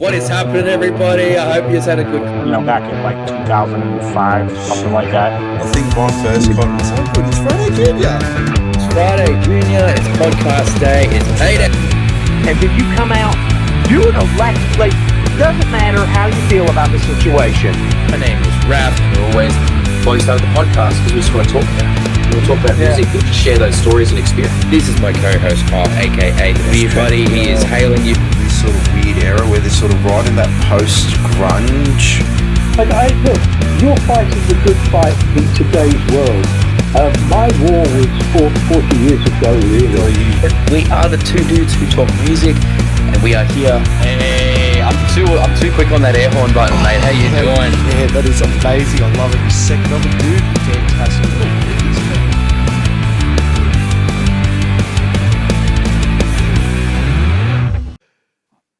What is happening, everybody? I hope you've had a good, back in like 2005, something like that. I think my first con was so good. It's Friday Junior. It's Friday Junior, it's podcast day, it's payday. And when you come out, do it electrically. Doesn't matter how you feel about the situation. My name is Raph, and always before we start the podcast, because we just want to talk about it. We want to talk about music, and just share those stories and experience. This is my co-host, Carl, aka the Beer Buddy. He is hailing you. This sort of weird era where they're sort of right in that post-grunge. Look, you're fighting the good fight in today's world. My war was fought 40 years ago, really. We are the two dudes who talk music, and we are here. Hey, I'm too quick on that air horn button, mate. How you doing? Yeah, that is amazing. I love every second of it, dude. Fantastic.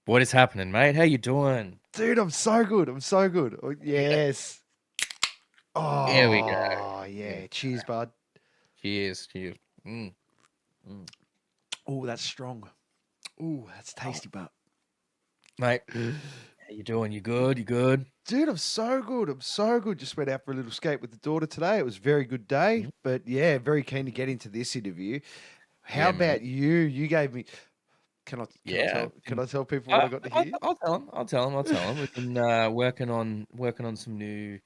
What is happening, mate? How you doing? Dude, I'm so good. Oh, yes. Oh, There we go. Oh, yeah. Cheers, bud. Cheers. Oh, that's strong. Oh, that's tasty, bud. Mate, how you doing? You good? You good? Dude, I'm so good. Just went out for a little skate with the daughter today. It was a very good day. But yeah, very keen to get into this interview. How about you? You gave me. Can I tell people what I got to hear? I'll tell them. We've been working on some new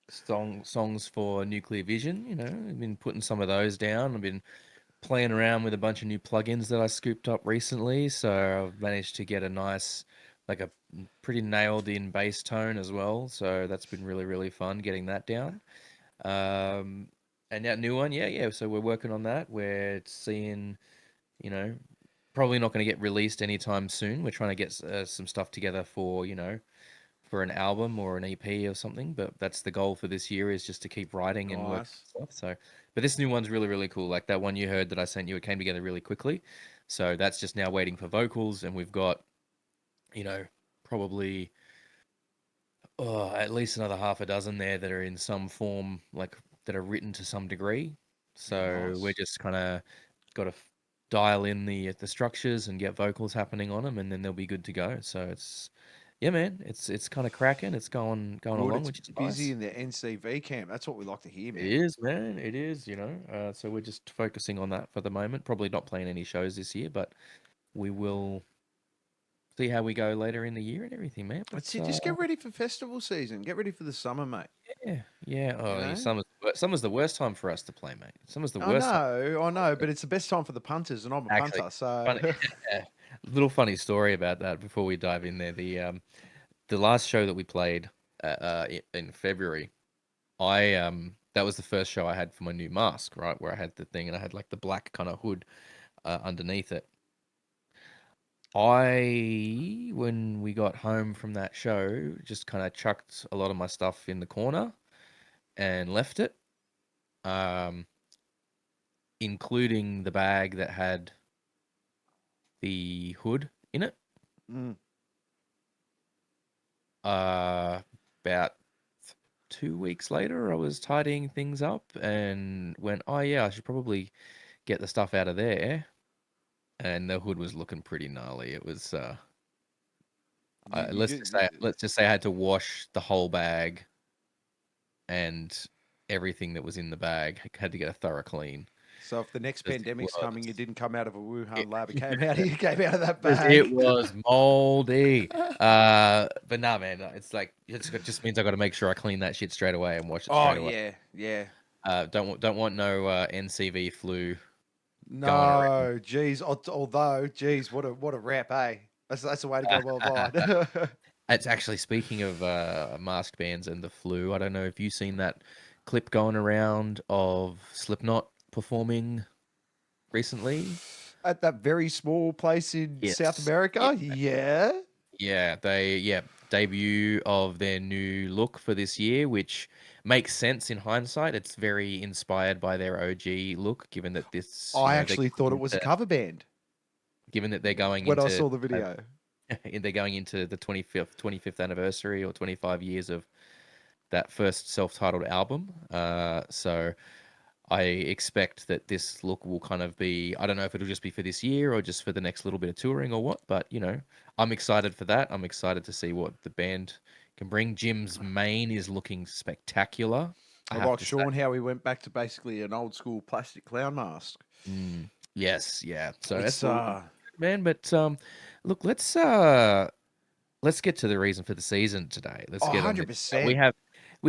songs for Nuclear Vision. You know, I've been putting some of those down. I've been playing around with a bunch of new plugins that I scooped up recently. So I've managed to get a nice, like a pretty nailed in bass tone as well. So that's been really, really fun getting that down. And that new one, yeah. So we're working on that. We're seeing, probably not going to get released anytime soon. We're trying to get some stuff together for, for an album or an EP or something. But that's the goal for this year, is just to keep writing and working stuff. So, but this new one's really, really cool. Like that one you heard that I sent you, it came together really quickly. So that's just now waiting for vocals, and we've got, probably at least another half a dozen there that are in some form, like that are written to some degree. So we're just kind of got to dial in the structures and get vocals happening on them, and then they'll be good to go. So it's man, it's kind of cracking. It's going along, which is busy nice. in the NCV camp. That's what we like to hear, man. It is, man. It is. So we're just focusing on that for the moment. Probably not playing any shows this year, but we will see how we go later in the year and everything, man. That's it. Just get ready for festival season. Get ready for the summer, mate. Yeah. Oh, summer's the worst time for us to play, mate. Summer's the worst. I know, but it's the best time for the punters, and I'm a punter, so. Little funny story about that before we dive in there. The last show that we played in February, that was the first show I had for my new mask, right? Where I had the thing and I had like the black kind of hood underneath it. When we got home from that show, just kind of chucked a lot of my stuff in the corner and left it, including the bag that had the hood in it. About 2 weeks later, I was tidying things up and went, oh yeah, I should probably get the stuff out of there. And the hood was looking pretty gnarly. It was let's just say I had to wash the whole bag and everything that was in the bag. I had to get a thorough clean. So if the next pandemic's coming, you didn't come out of a Wuhan lab. It came out of that bag. It was moldy. But nah, man, it's like it just means I got to make sure I clean that shit straight away and wash it straight away. Yeah. Don't want no NCV flu. No, geez. Although, geez, what a rap, eh? That's the way to go worldwide. It's actually, speaking of masked bands and the flu, I don't know if you've seen that clip going around of Slipknot performing recently at that very small place in South America. Debut of their new look for this year, which makes sense in hindsight. It's very inspired by their OG look, given that this I actually thought it was a cover band, given that they're going when I saw the video. They're going into the 25th anniversary or 25 years of that first self-titled album. So I expect that this look will kind of be, I don't know if it'll just be for this year or just for the next little bit of touring or what, but I'm excited for that. I'm excited to see what the band can bring. Jim's mane is looking spectacular, I I have like to say. Sean how he went back to basically an old school plastic clown mask. Yes, yeah. So It's that's all good, man. But look, let's get to the reason for the season today. Let's get on this. We 100%.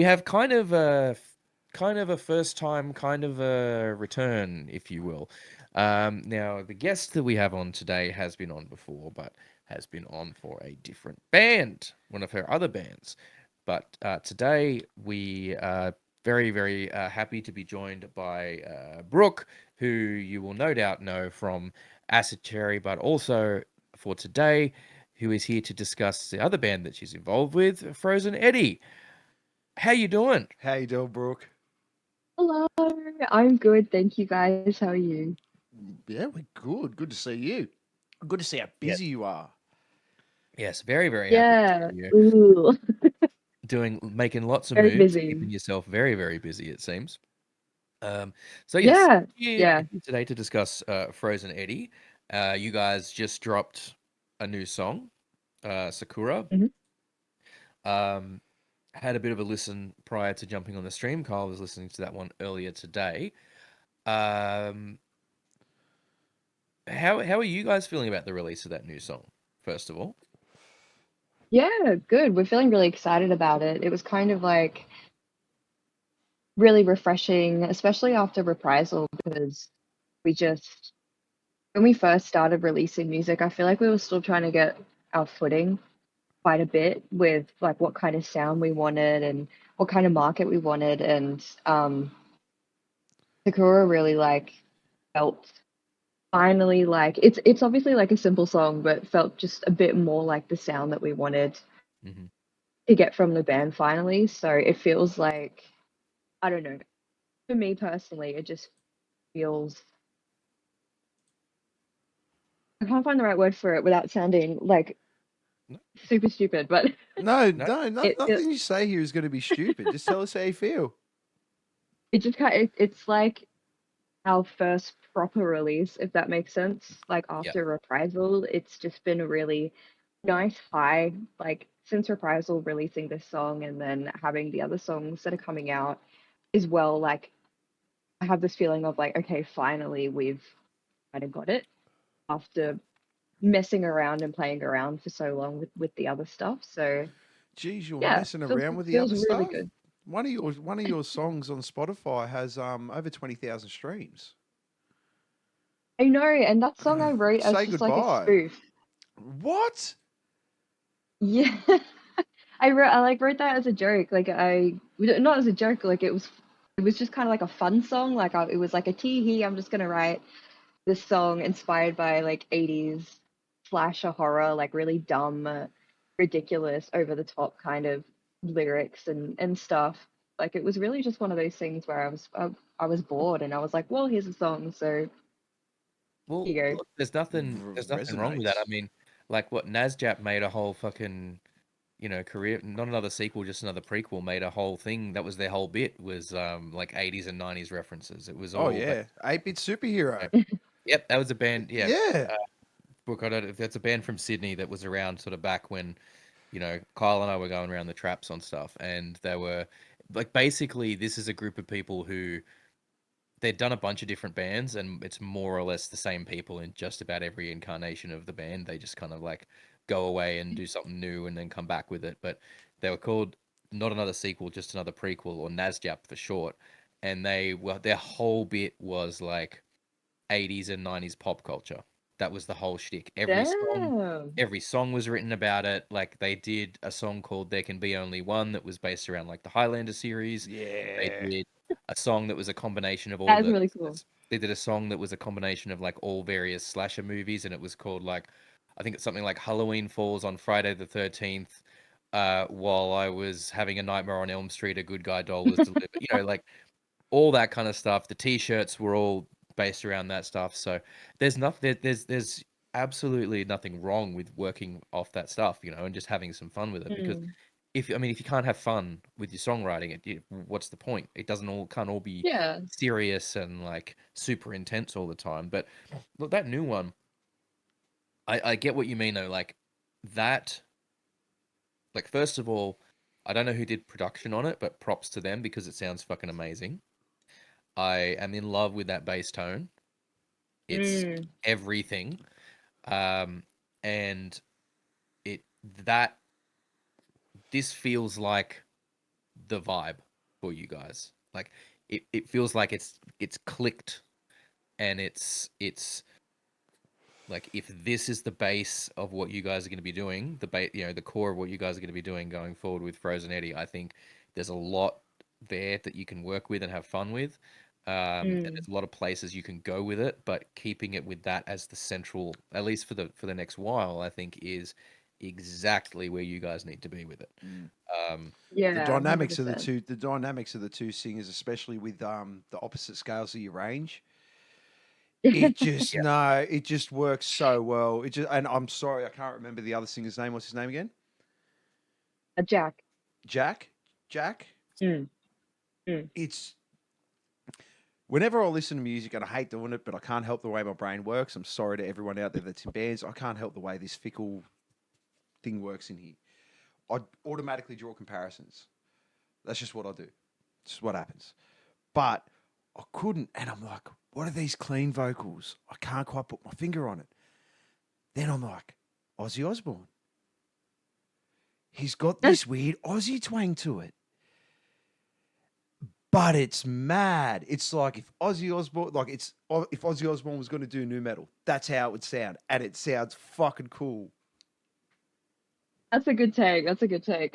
have kind of a first time kind of a return, if you will. Now the guest that we have on today has been on before, but has been on for a different band, one of her other bands. But today we are very, very happy to be joined by Brooke, who you will no doubt know from Acid Cherry, but also for today, who is here to discuss the other band that she's involved with, Frozen Eddie. How you doing? How you doing, Brooke? Hello, I'm good, thank you guys. How are you? Yeah, we're good. Good to see you. Good to see how Yeah. busy you are. Yes, very, very happy to Yeah, see you. ooh, Making lots of very moves, busy. keeping yourself very, very busy, it seems. So yes, Yeah, here yeah. today to discuss Frozen Eddie. You guys just dropped a new song, Sakura. Mhm. Um, had a bit of a listen prior to jumping on the stream. Kyle was listening to that one earlier today. Um, how are you guys feeling about the release of that new song? First of all, Yeah, good. We're feeling really excited about it. It was kind of like really refreshing, especially after Reprisal, because we just, when we first started releasing music, I feel like we were still trying to get our footing quite a bit with like what kind of sound we wanted and what kind of market we wanted. And Sakura really like felt finally like it's obviously like a simple song, but felt just a bit more like the sound that we wanted hmm to get from the band finally. So it feels like, I don't know, for me personally, it just feels, I can't find the right word for it without sounding like no, super stupid, but No, no, no, it it, nothing you say here is going to be stupid. Just tell us how you feel. it just kind of, it's like our first proper release, if that makes sense. Like yeah, after Reprisal, it's just been a really nice high, like since Reprisal releasing this song and then having the other songs that are coming out as well. Like I have this feeling of like, okay, finally we've kind of got it after messing around and playing around for so long with the other stuff. So Geez, you're yeah, messing around with the feels other really stuff. good. One of your songs on Spotify has over 20,000 streams. I know, and that song I wrote as Say just like a goodbye. spoof. What? Yeah. I like wrote that as a joke. Like I not as a joke, like it was just kind of like a fun song. Like it was like a tee hee, I'm just gonna write this song inspired by like 80s slasher horror, like really dumb, ridiculous, over the top kind of lyrics and stuff. Like it was really just one of those things where I was bored and I was like, well, here's a song, so well, here you go. look, there's nothing wrong with that. I Resonates. mean, like what Nasjap made a whole fucking career, not another sequel, just another prequel, made a whole thing. That was their whole bit, was like 80s and 90s references. It was Oh all yeah, 8-bit superhero. yep, that was a band. Yeah, Yeah. Brooke, I don't know if that's a band from Sydney that was around sort of back when, Kyle and I were going around the traps on stuff, and they were like, basically, this is a group of people who they'd done a bunch of different bands, and it's more or less the same people in just about every incarnation of the band. They just kind of like go away and do something new and then come back with it. But they were called not another sequel, just another prequel, or NASJAP for short. And their whole bit was like 80s and 90s pop culture. That was the whole shtick. Damn. Every song was written about it. Like they did a song called "There Can Be Only One" that was based around like the Highlander series. They Yeah. did a song that was a combination of all That is the. really cool. They did a song that was a combination of like all various slasher movies, and it was called like, I think it's something like Halloween Falls on Friday the 13th. While I was having a nightmare on Elm Street, a good guy doll was delivered. Like all that kind of stuff. The t-shirts were all based around that stuff. So there's absolutely nothing wrong with working off that stuff, and just having some fun with it, because Mm. if I mean, if you can't have fun with your songwriting, what's the point? It can't all be Yeah. serious and like super intense all the time. But look, that new one, I get what you mean though. Like that, like first of all, I don't know who did production on it, but props to them because it sounds fucking amazing. I am in love with that bass tone. It's Mm. everything. And it that this feels like the vibe for you guys. Like it feels like it's clicked and it's like if this is the base of what you guys are going to be doing, the core of what you guys are going to be doing going forward with Frozen Eddie, I think there's a lot there that you can work with and have fun with. And Mm. there's a lot of places you can go with it, but keeping it with that as the central, at least for the next while, I think is exactly where you guys need to be with it. Um, The Yeah, dynamics of 100%. the dynamics of the two singers, especially with the opposite scales of your range, yeah, it just works so well. It just, and I'm sorry, I can't remember the other singer's name. What's his name again? A Jack. Jack. Jack. Mm. Mm. It's whenever I listen to music, and I hate doing it, but I can't help the way my brain works. I'm sorry to everyone out there that's in bands. I can't help the way this fickle thing works in here. I automatically draw comparisons. That's just what I do. It's just what happens. But I couldn't, and I'm like, what are these clean vocals? I can't quite put my finger on it. Then I'm like, Ozzy Osbourne. He's got this weird Aussie twang to it. But it's mad. It's like if Ozzy Osbourne, if Ozzy Osbourne was going to do new metal, that's how it would sound, and it sounds fucking cool. That's a good take. That's a good take.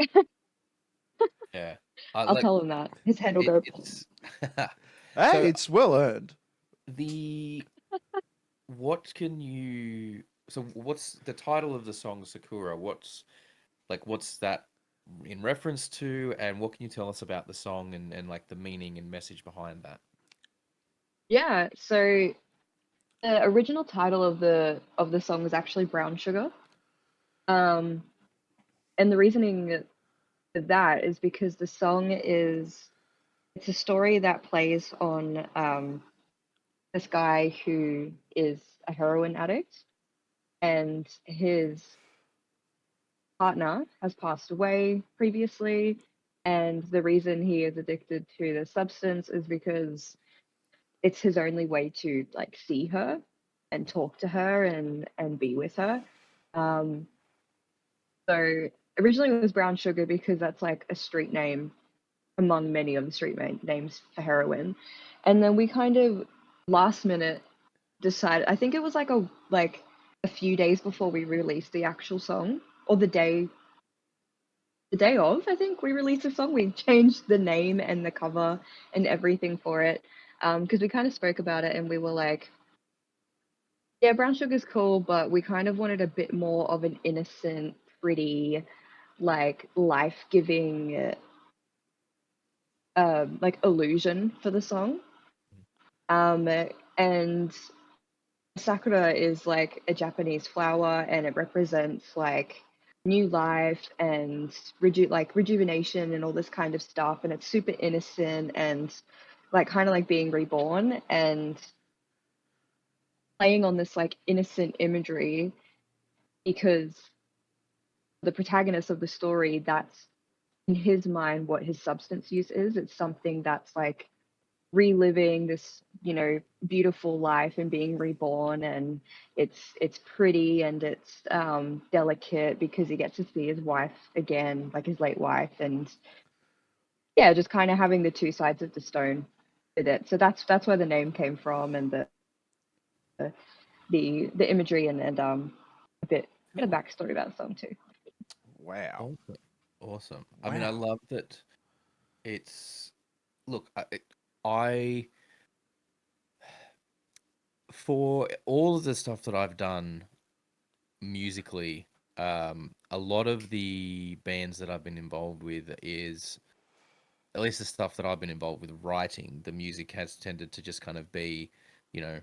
yeah. I'll Like tell him that. His head will go. it's Hey, so it's well earned. the what can you so what's the title of the song Sakura? What's that in reference to, and what can you tell us about the song and like the meaning and message behind that? Yeah. So the original title of the song was actually Brown Sugar. Um, and the reasoning for that is because the song is it's a story that plays on this guy who is a heroin addict and his partner has passed away previously, and the reason he is addicted to the substance is because it's his only way to like see her and talk to her and be with her. Um, so originally it was Brown Sugar because that's like a street name among many of the names for heroin, and then we kind of last minute decided. I think it was like a few days before we released the actual song, or the day of, I think we released the song. We changed the name and the cover and everything for it because we kind of spoke about it and we were like, yeah, brown sugar's cool, but we kind of wanted a bit more of an innocent, pretty, like life-giving, like illusion for the song. And Sakura is like a Japanese flower and it represents like new life and rejuvenation and all this kind of stuff, and it's super innocent and like kind of like being reborn and playing on this like innocent imagery because the protagonist of the story, that's in his mind what his substance use is. It's something that's like reliving this, beautiful life and being reborn, and it's pretty and it's delicate because he gets to see his wife again, like his late wife, and yeah, just kind of having the two sides of the stone with it. So that's where the name came from, and the imagery and a bit of Cool. backstory about the song too. Wow. Awesome. Awesome. I mean, I Wow. love that it's look, I for all of the stuff that I've done musically, a lot of the bands that I've been involved with is at least the stuff that I've been involved with writing, the music has tended to just kind of be, you know,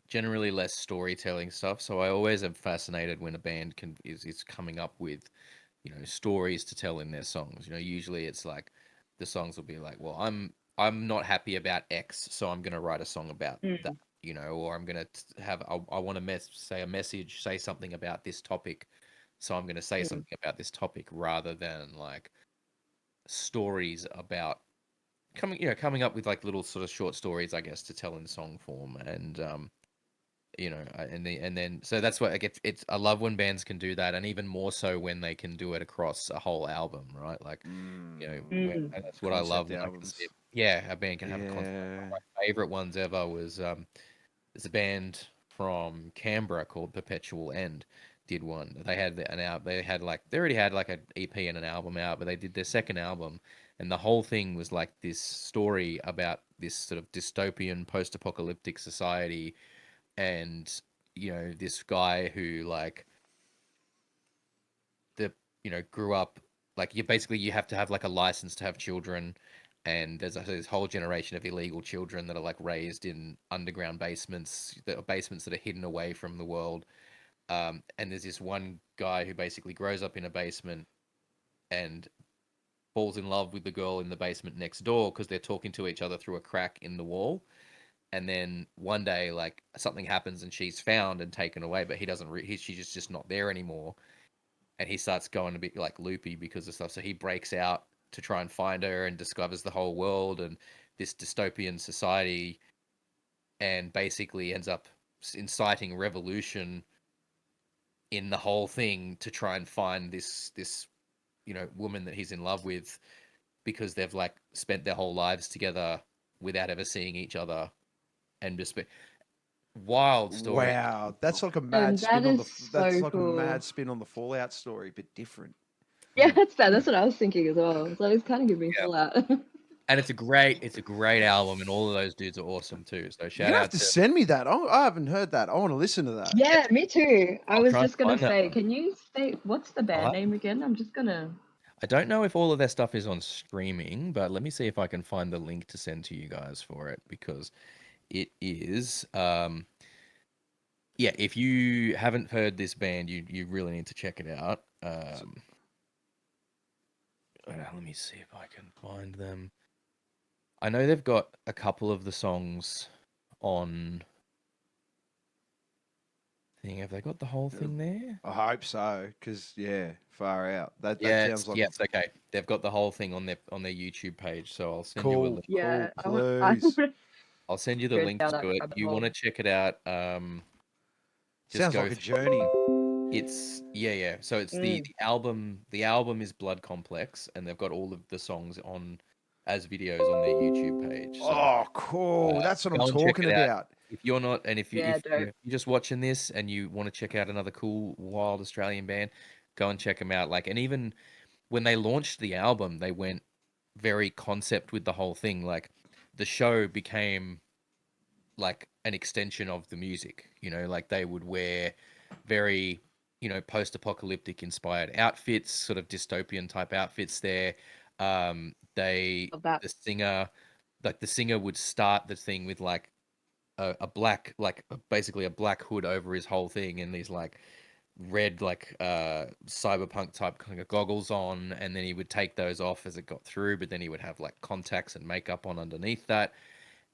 generally less storytelling stuff. So I always am fascinated when a band is coming up with stories to tell in their songs. Usually it's like the songs will be like, well, I'm not happy about X, so I'm gonna write a song about that. Or I'm gonna have I want to say something about this topic, so I'm gonna say something about this topic rather than like stories about coming up with like little sort of short stories, I guess, to tell in song form. And and then so that's what I get. I love when bands can do that, and even more so when they can do it across a whole album, right? Like, that's what I love Concept when I can see albums. it. Yeah, a band can have a concept. One Yeah. of my favorite ones ever was there's a band from Canberra called Perpetual End. Did one. They had an out. They already had like an EP and an album out, but they did their second album, and the whole thing was like this story about this sort of dystopian post-apocalyptic society. And this guy who like the grew up, like, you have to have like a license to have children, and there's this whole generation of illegal children that are like raised in underground basements, that are hidden away from the world. And there's this one guy who basically grows up in a basement and falls in love with the girl in the basement next door because they're talking to each other through a crack in the wall. And then one day, like, something happens and she's found and taken away, but he doesn't. She's just not there anymore, and he starts going a bit like loopy because of stuff. So he breaks out to try and find her and discovers the whole world and this dystopian society, and basically ends up inciting revolution in the whole thing to try and find this woman that he's in love with, because they've like spent their whole lives together without ever seeing each other, and just wild story. Wow, that's like a mad And that spin on is the. That's so like a cool. mad spin on the Fallout story, but different. Yeah, that's fair. That's what I was thinking as well. So it's kind of giving me Yeah. Fallout. And it's a great album, and all of those dudes are awesome too. So You're shout gonna have out to to. send me that. I haven't heard that. I want to listen to that. Yeah, me too. I I'll was try and just gonna find that say, one. can you say what's the band I'll name again? I'm just gonna. I don't know if all of their stuff is on streaming, but let me see if I can find the link to send to you guys for it, because it is. Yeah, if you haven't heard this band, you really need to check it out. Let me see if I can find them. I know they've got a couple of the songs on thing. Have they got the whole thing there? I hope so, because yeah, far out. That Yeah, sounds like it's okay. They've got the whole thing on their YouTube page, so I'll send you a cool. link. Cool, Yeah, I want. I please. want to I'll send you the go link down that to it. rabbit You want hole. to check it out? Just Sounds go like a journey. It's yeah. So it's the album. The album is Blood Complex, and they've got all of the songs on as videos on their YouTube page. So Oh, cool. That's what I'm go and check talking it out. about. If you're not, and Yeah, if dope. you're just watching this and you want to check out another cool, wild Australian band, go and check them out. Like, and even when they launched the album, they went very concept with the whole thing. Like, the show became like an extension of the music. Like they would wear very post-apocalyptic inspired outfits, sort of dystopian type outfits there. They Love that. the singer would start the thing with like a black, like basically a black hood over his whole thing, and these like red, like cyberpunk type kind of goggles on, and then he would take those off as it got through, but then he would have like contacts and makeup on underneath that,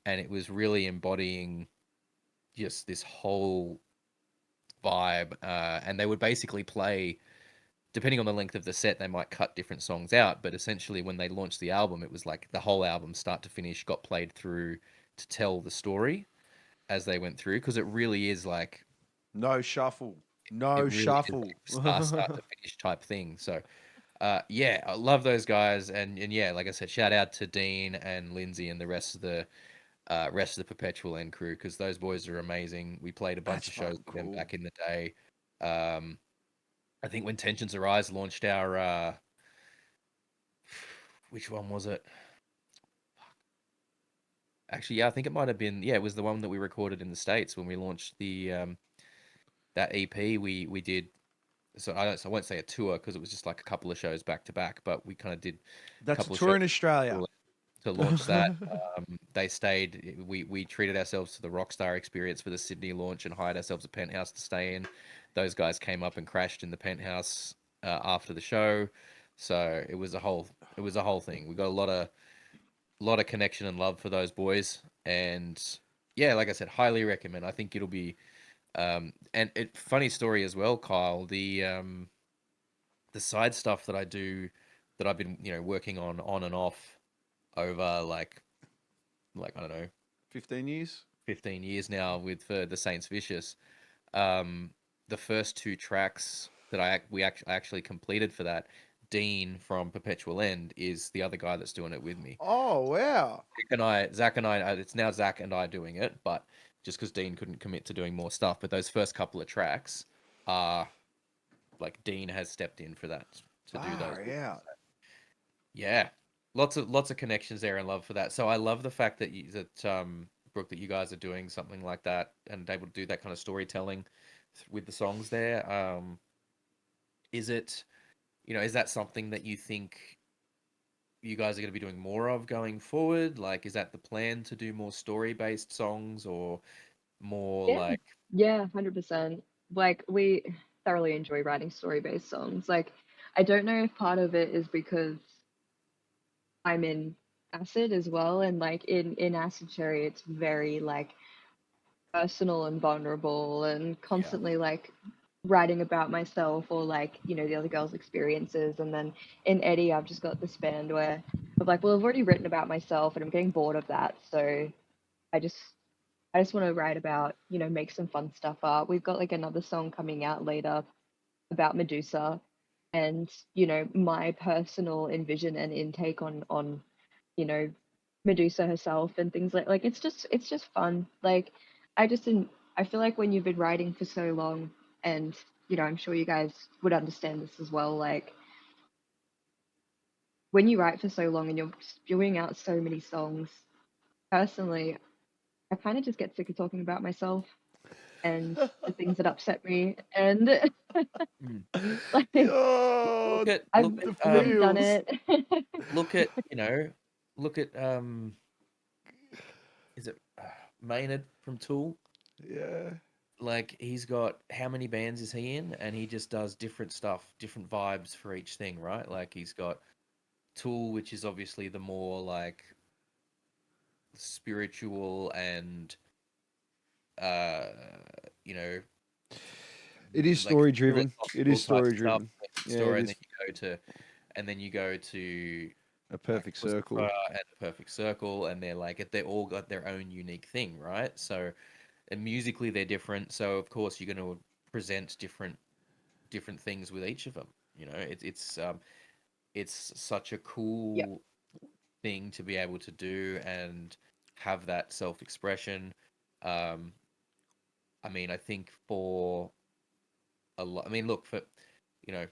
and it was really embodying just this whole vibe. And they would basically play, depending on the length of the set, they might cut different songs out, but essentially when they launched the album, it was like the whole album start to finish got played through to tell the story as they went through, because it really is like No shuffle. it No really is shuffle. like start to finish type thing. So yeah, I love those guys, and yeah, like I said, shout out to Dean and Lindsay and the rest of the Perpetual End crew, because those boys are amazing. We played a bunch That's of shows fucking with them cool. back in the day. I think when Tensions Arise launched our which one was it? Actually, yeah, I think it might have been, yeah, it was the one that we recorded in the States when we launched the that EP we did. So I won't say a tour because it was just like a couple of shows back to back, but we kind of did a That's a couple of tour shows in Australia. to launch that. They stayed. We treated ourselves to the Rockstar experience for the Sydney launch and hired ourselves a penthouse to stay in. Those guys came up and crashed in the penthouse after the show, so it was a whole thing. We got a lot of connection and love for those boys, and yeah, like I said, highly recommend. I think it'll be and funny story as well, Kyle. The side stuff that I do, that I've been working on and off over like I don't know 15 years. 15 years now with for the Saints Vicious. Um, the first two tracks that I actually completed for that, Dean from Perpetual End is the other guy that's doing it with me. Oh, wow. Zach and I, it's now Zach and I doing it, but just because Dean couldn't commit to doing more stuff, but those first couple of tracks are like Dean has stepped in for that to do those. Yeah. Yeah, lots of connections there and love for that. So I love the fact that Brooke, that you guys are doing something like that and able to do that kind of storytelling with the songs there. Is it, is that something that you think you guys are going to be doing more of going forward? Like, is that the plan to do more story-based songs or more Yeah, like, yeah, 100%. Like we thoroughly enjoy writing story-based songs. Like I don't know if part of it is because I'm in acid as well, and like in acid cherry, it's very like personal and vulnerable, and yeah, constantly like writing about myself or like the other girls' experiences. And then in Eddie, I've just got this band where I'm like, well, I've already written about myself, and I'm getting bored of that, so I just I just want to write about, make some fun stuff up. We've got like another song coming out later about Medusa, and, my personal envision and intake on, you know, Medusa herself and things like it's just fun. Like I just didn't I feel like when you've been writing for so long, and, I'm sure you guys would understand this as well, like when you write for so long and you're spewing out so many songs, personally, I kind of just get sick of talking about myself and the things that upset me. And mm. like Oh, I've the already done feels. it. look at, look at is it Maynard from Tool? Yeah. Like he's got, how many bands is he in? And he just does different stuff, different vibes for each thing, right? Like he's got Tool, which is obviously the more like spiritual and uh you know It is like story driven. It philosophical is type story stuff, driven. like Yeah, story, it and then is you go to a like perfect Lucifer circle. and a Perfect Circle, and they're all got their own unique thing, right? So and musically they're different, so of course you're going to present different things with each of them. It's such a Yep. cool thing to be able to do and have that self-expression. Um, I mean, I think for a lot, I mean, look, you know,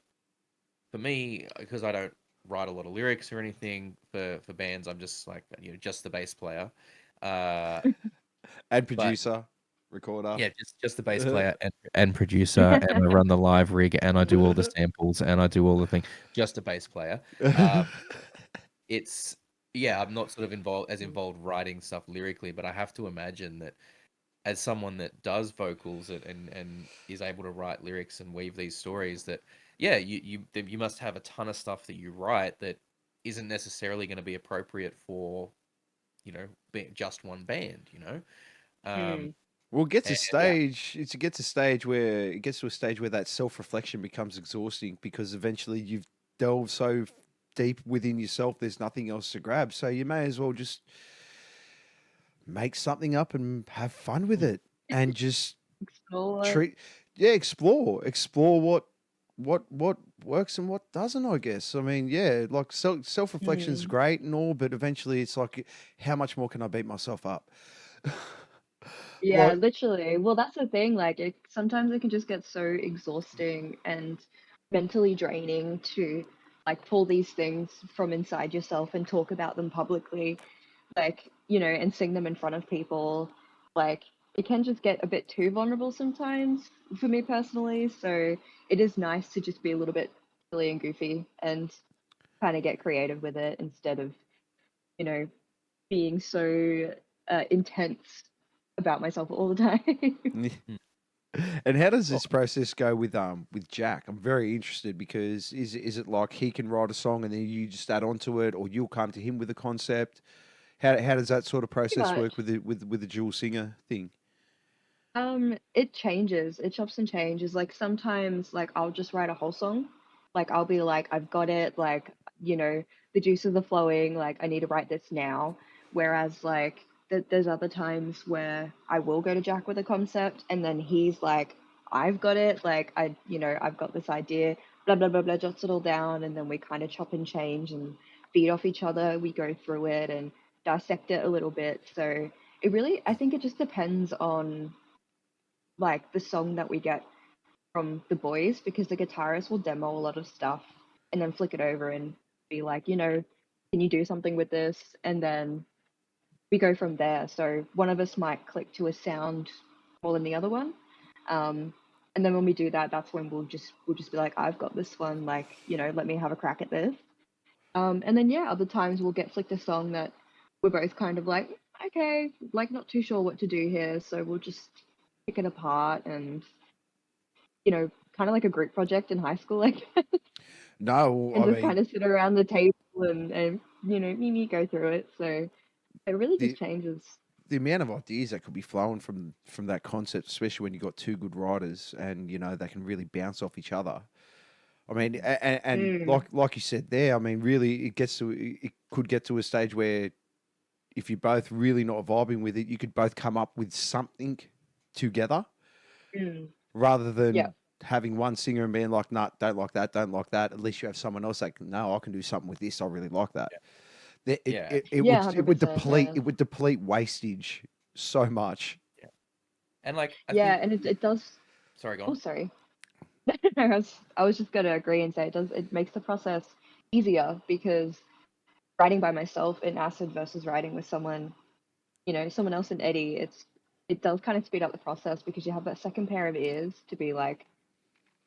for me, because I don't write a lot of lyrics or anything for bands, I'm just like, just the bass player. Uh, And but producer, recorder. yeah, just the bass player and producer, and I run the live rig, and I do all the samples, and I do all the thing. Just a bass player. It's Yeah, I'm not sort of involved writing stuff lyrically, but I have to imagine that as someone that does vocals and is able to write lyrics and weave these stories, that yeah, you must have a ton of stuff that you write that isn't necessarily going to be appropriate for just one band, um, Mm. Well, it gets a and stage. It gets a stage where it gets to a stage where that self reflection becomes exhausting because eventually you've delved so deep within yourself. There's nothing else to grab, so you may as well just make something up and have fun with it, and just Explore. treat. Yeah, explore what works and what doesn't. I guess. I mean, yeah, like self reflection is Mm. great and all, but eventually it's like, how much more can I beat myself up? Yeah, Like, literally. Well, that's the thing. Like, sometimes it can just get so exhausting and mentally draining to like pull these things from inside yourself and talk about them publicly, like, and sing them in front of people. Like, it can just get a bit too vulnerable sometimes for me personally. So it is nice to just be a little bit silly and goofy and kind of get creative with it instead of, you know, being so intense about myself all the time. mm. And how does this process go with Jack? I'm very interested because is it like he can write a song and then you just add on to it, or you'll come to him with a concept? How does that sort of Pretty process much. work with the dual singer thing? It changes. It chops and changes. Like sometimes, like I'll just write a whole song. Like I'll be like, I've got it. Like the juices are flowing. Like I need to write this now. Whereas like there's other times where I will go to Jack with a concept, and then he's like, I've got it. Like I've got this idea. Blah blah blah blah. Jots it all down, and then we kind of chop and change and feed off each other. We go through it and dissect it a little bit. So it really, I think it just depends on like the song that we get from the boys, because the guitarist will demo a lot of stuff and then flick it over and be like, can you do something with this? And then we go from there. So one of us might click to a sound more than the other one. And then when we do that, that's when we'll just be like, I've got this one, like, let me have a crack at this. And then yeah, other times we'll get flicked a song that we're both kind of like, okay, like not too sure what to do here, so we'll just pick it apart and kind of like a group project in high school, like, No, and I just kind mean of sit around the table and me go through it. So it really just the changes. the amount of ideas that could be flowing from that concept, especially when you've got two good writers and they can really bounce off each other. I mean, and Mm, like you said there, I mean, really, it could get to a stage where if you're both really not vibing with it, you could both come up with something together mm, rather yeah, than having one singer and being like, "Nah, don't like that, don't like that." At least you have someone else like, "No, I can do something with this. I really like that." Yeah, yeah, It would 100%, yeah, deplete wastage so much. yeah. And like I yeah, think, and it does. sorry, go Oh, on. sorry. I was just gonna agree and say it makes the process easier, because writing by myself in acid versus writing with someone else in Eddie, it does kind of speed up the process because you have that second pair of ears to be like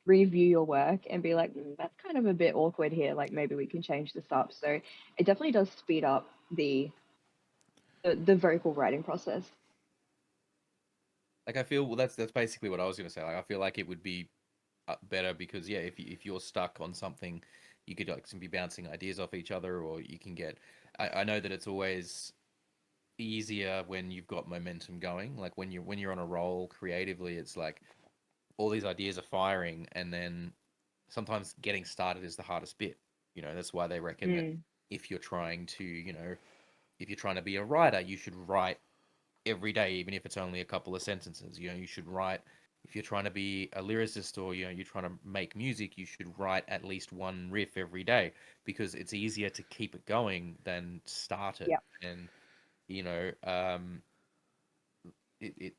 review your work and be like, that's kind of a bit awkward here. Like maybe we can change this up. So it definitely does speed up the vocal writing process. Like I feel, well, that's basically what I was gonna say. Like I feel like it would be better because yeah, if you're stuck on something, you could like be bouncing ideas off each other, or you can get. I know that it's always easier when you've got momentum going. Like when you're on a roll creatively, it's like all these ideas are firing, and then sometimes getting started is the hardest bit. That's why they reckon that Mm, if you're trying to, if you're trying to be a writer, you should write every day, even if it's only a couple of sentences. You should write. If you're trying to be a lyricist, or you're trying to make music, you should write at least one riff every day, because it's easier to keep it going than start it. yeah. And you know, it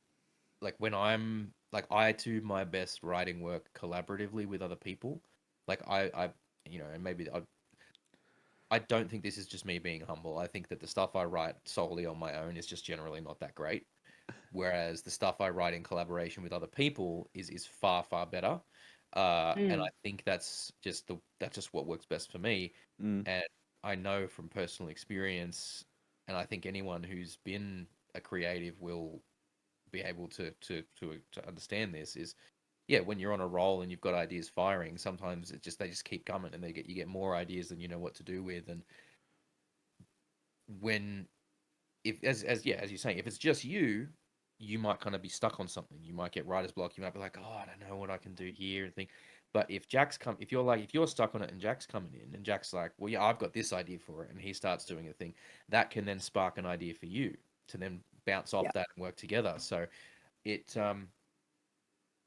like when I'm like I do my best writing work collaboratively with other people. Like and maybe I don't think this is just me being humble. I think that the stuff I write solely on my own is just generally not that great. Whereas the stuff I write in collaboration with other people is far, far better. And I Mm, think that's just what works best for me. Mm. And I know from personal experience, and I think anyone who's been a creative will be able to understand this, is yeah, when you're on a roll and you've got ideas firing, sometimes they just keep coming, and you get more ideas than you know what to do with. And when if as you're saying, if it's just you, you might kind of be stuck on something. You might get writer's block. You might be like, oh, I don't know what I can do here and think. But if you're stuck on it and Jack's coming in and Jack's like, well, yeah, I've got this idea for it, and he starts doing a thing, that can then spark an idea for you to then bounce off yeah. that and work together. So it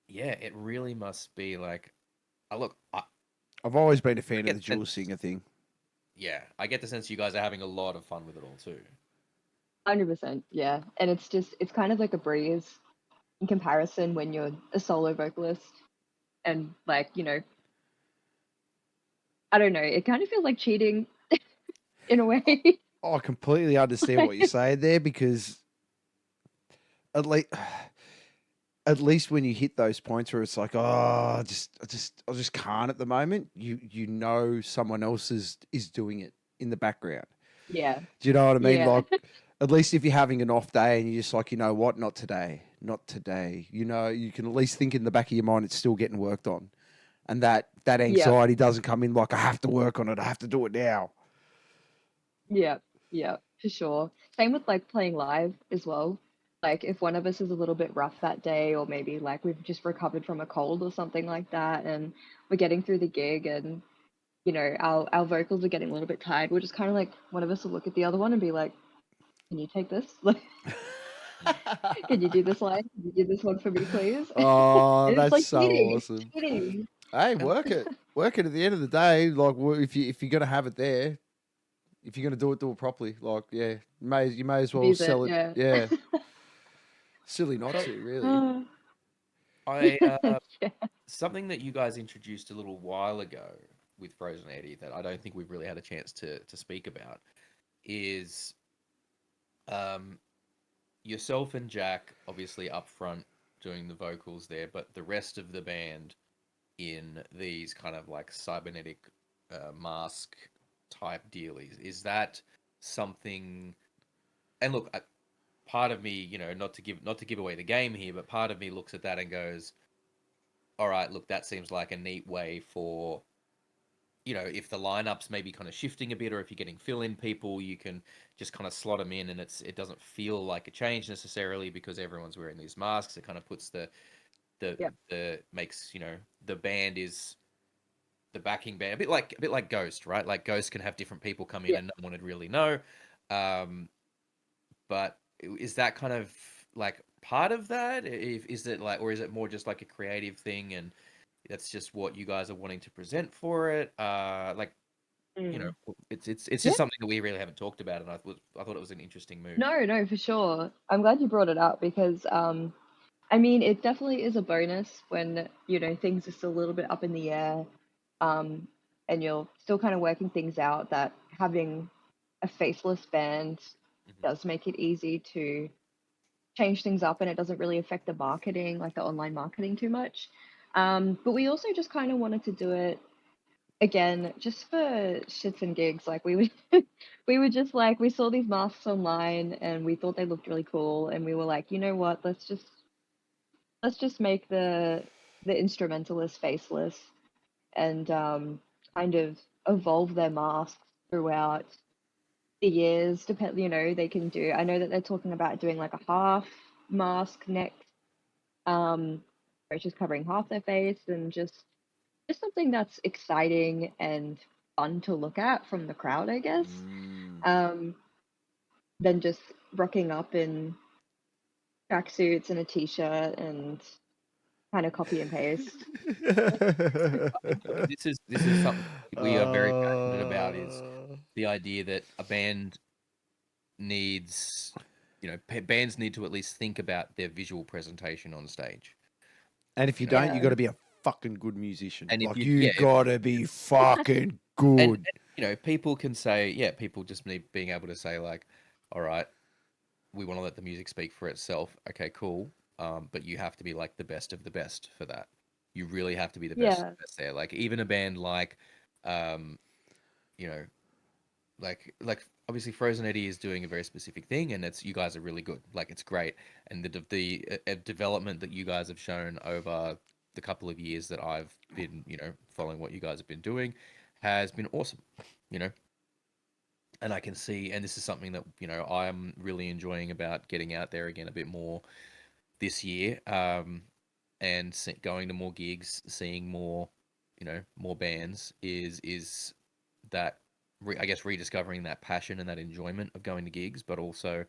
yeah, it really must be like, look, I've always been a I fan of get the the dual sense, singer thing. yeah, I get the sense you guys are having a lot of fun with it all too. 100%. Yeah. And it's kind of like a breeze in comparison when you're a solo vocalist, and like, I don't know, it kind of feels like cheating in a way. I completely understand what you're saying there because at least at least when you hit those points where it's like, oh, I just can't at the moment. You know someone else is doing it in the background. Yeah. Do you know what I mean? Yeah. Like, at least if you're having an off day and you're just like, you know what, not today. not today. You know, you can at least think in the back of your mind it's still getting worked on. And that anxiety doesn't come in like I have to work on it, I have to do it now. Yeah, yeah, for sure. Same with like playing live as well. Like if one of us is a little bit rough that day, or maybe like we've just recovered from a cold or something like that, and we're getting through the gig, and our vocals are getting a little bit tired. We're just kind of like one of us will look at the other one and be like, "Can you take this? Like, can you do this line? Can you do this one for me, please?" Oh, And it's that's like so cheating. It's awesome. cheating. Hey, work it. Work it at the end of the day. Like, if you're gonna have it there, if you're gonna do it properly. Like, yeah, you may as well Abuse it. sell it. Yeah. Yeah, silly not So to, really. I Yeah. something that you guys introduced a little while ago with Frozen Eddie that I don't think we've really had a chance to speak about is um, yourself and Jack obviously up front doing the vocals there, but the rest of the band in these kind of like cybernetic mask type dealies. Is that something? And look, part of me, not to give away the game here, but part of me looks at that and goes, "All right, look, that seems like a neat way for." If the lineups maybe kind of shifting a bit, or if you're getting fill-in people, you can just kind of slot them in, and it doesn't feel like a change necessarily because everyone's wearing these masks. It kind of puts the Yep. the makes the band is the backing band, a bit like Ghost, right? Like Ghost can have different people come in Yeah. and no one would really know. Um, but is that kind of like part of that? Is it like, or is it more just like a creative thing, and that's just what you guys are wanting to present for it? Like Mm. it's Yeah. just something that we really haven't talked about, and I thought it was an interesting move. No, no, for sure. I'm glad you brought it up because I mean, it definitely is a bonus when, things are still a little bit up in the air, um, and you're still kind of working things out, that having a faceless band Mhm. does make it easy to change things up, and it doesn't really affect the marketing, like the online marketing too much. But we also just kind of wanted to do it again just for shits and gigs. Like we would we just like, we saw these masks online and we thought they looked really cool, and we were like, you know what, let's just make the instrumentalist faceless, and kind of evolve their masks throughout the years. They can do. I know that they're talking about doing like a half mask next, where it's just covering half their face, and just something that's exciting and fun to look at from the crowd, I guess. Mm. Um, than just rocking up in tracksuits and a t-shirt and kind of copy and paste. This is something we are very passionate about, is Uh, the idea that a band needs, bands need to at least think about their visual presentation on stage. and if you You know, don't, you Yeah. got to be a fucking good musician. and if Like, you, you yeah, got to be fucking and good. people can say, yeah, people just need being able to say like, all right, we want to let the music speak for itself. Okay, cool. But you have to be like the best of the best for that. You really have to be the best of Yeah. the best there. Like even a band like, um, you know, like obviously Frozen Eddie is doing a very specific thing, and it's, you guys are really good. Like it's great, and the development that you guys have shown over the couple of years that I've been following what you guys have been doing has been awesome. You know, and I can see, and this is something that I'm really enjoying about getting out there again a bit more this year, and going to more gigs, seeing more, more bands is that I guess rediscovering that passion and that enjoyment of going to gigs, but also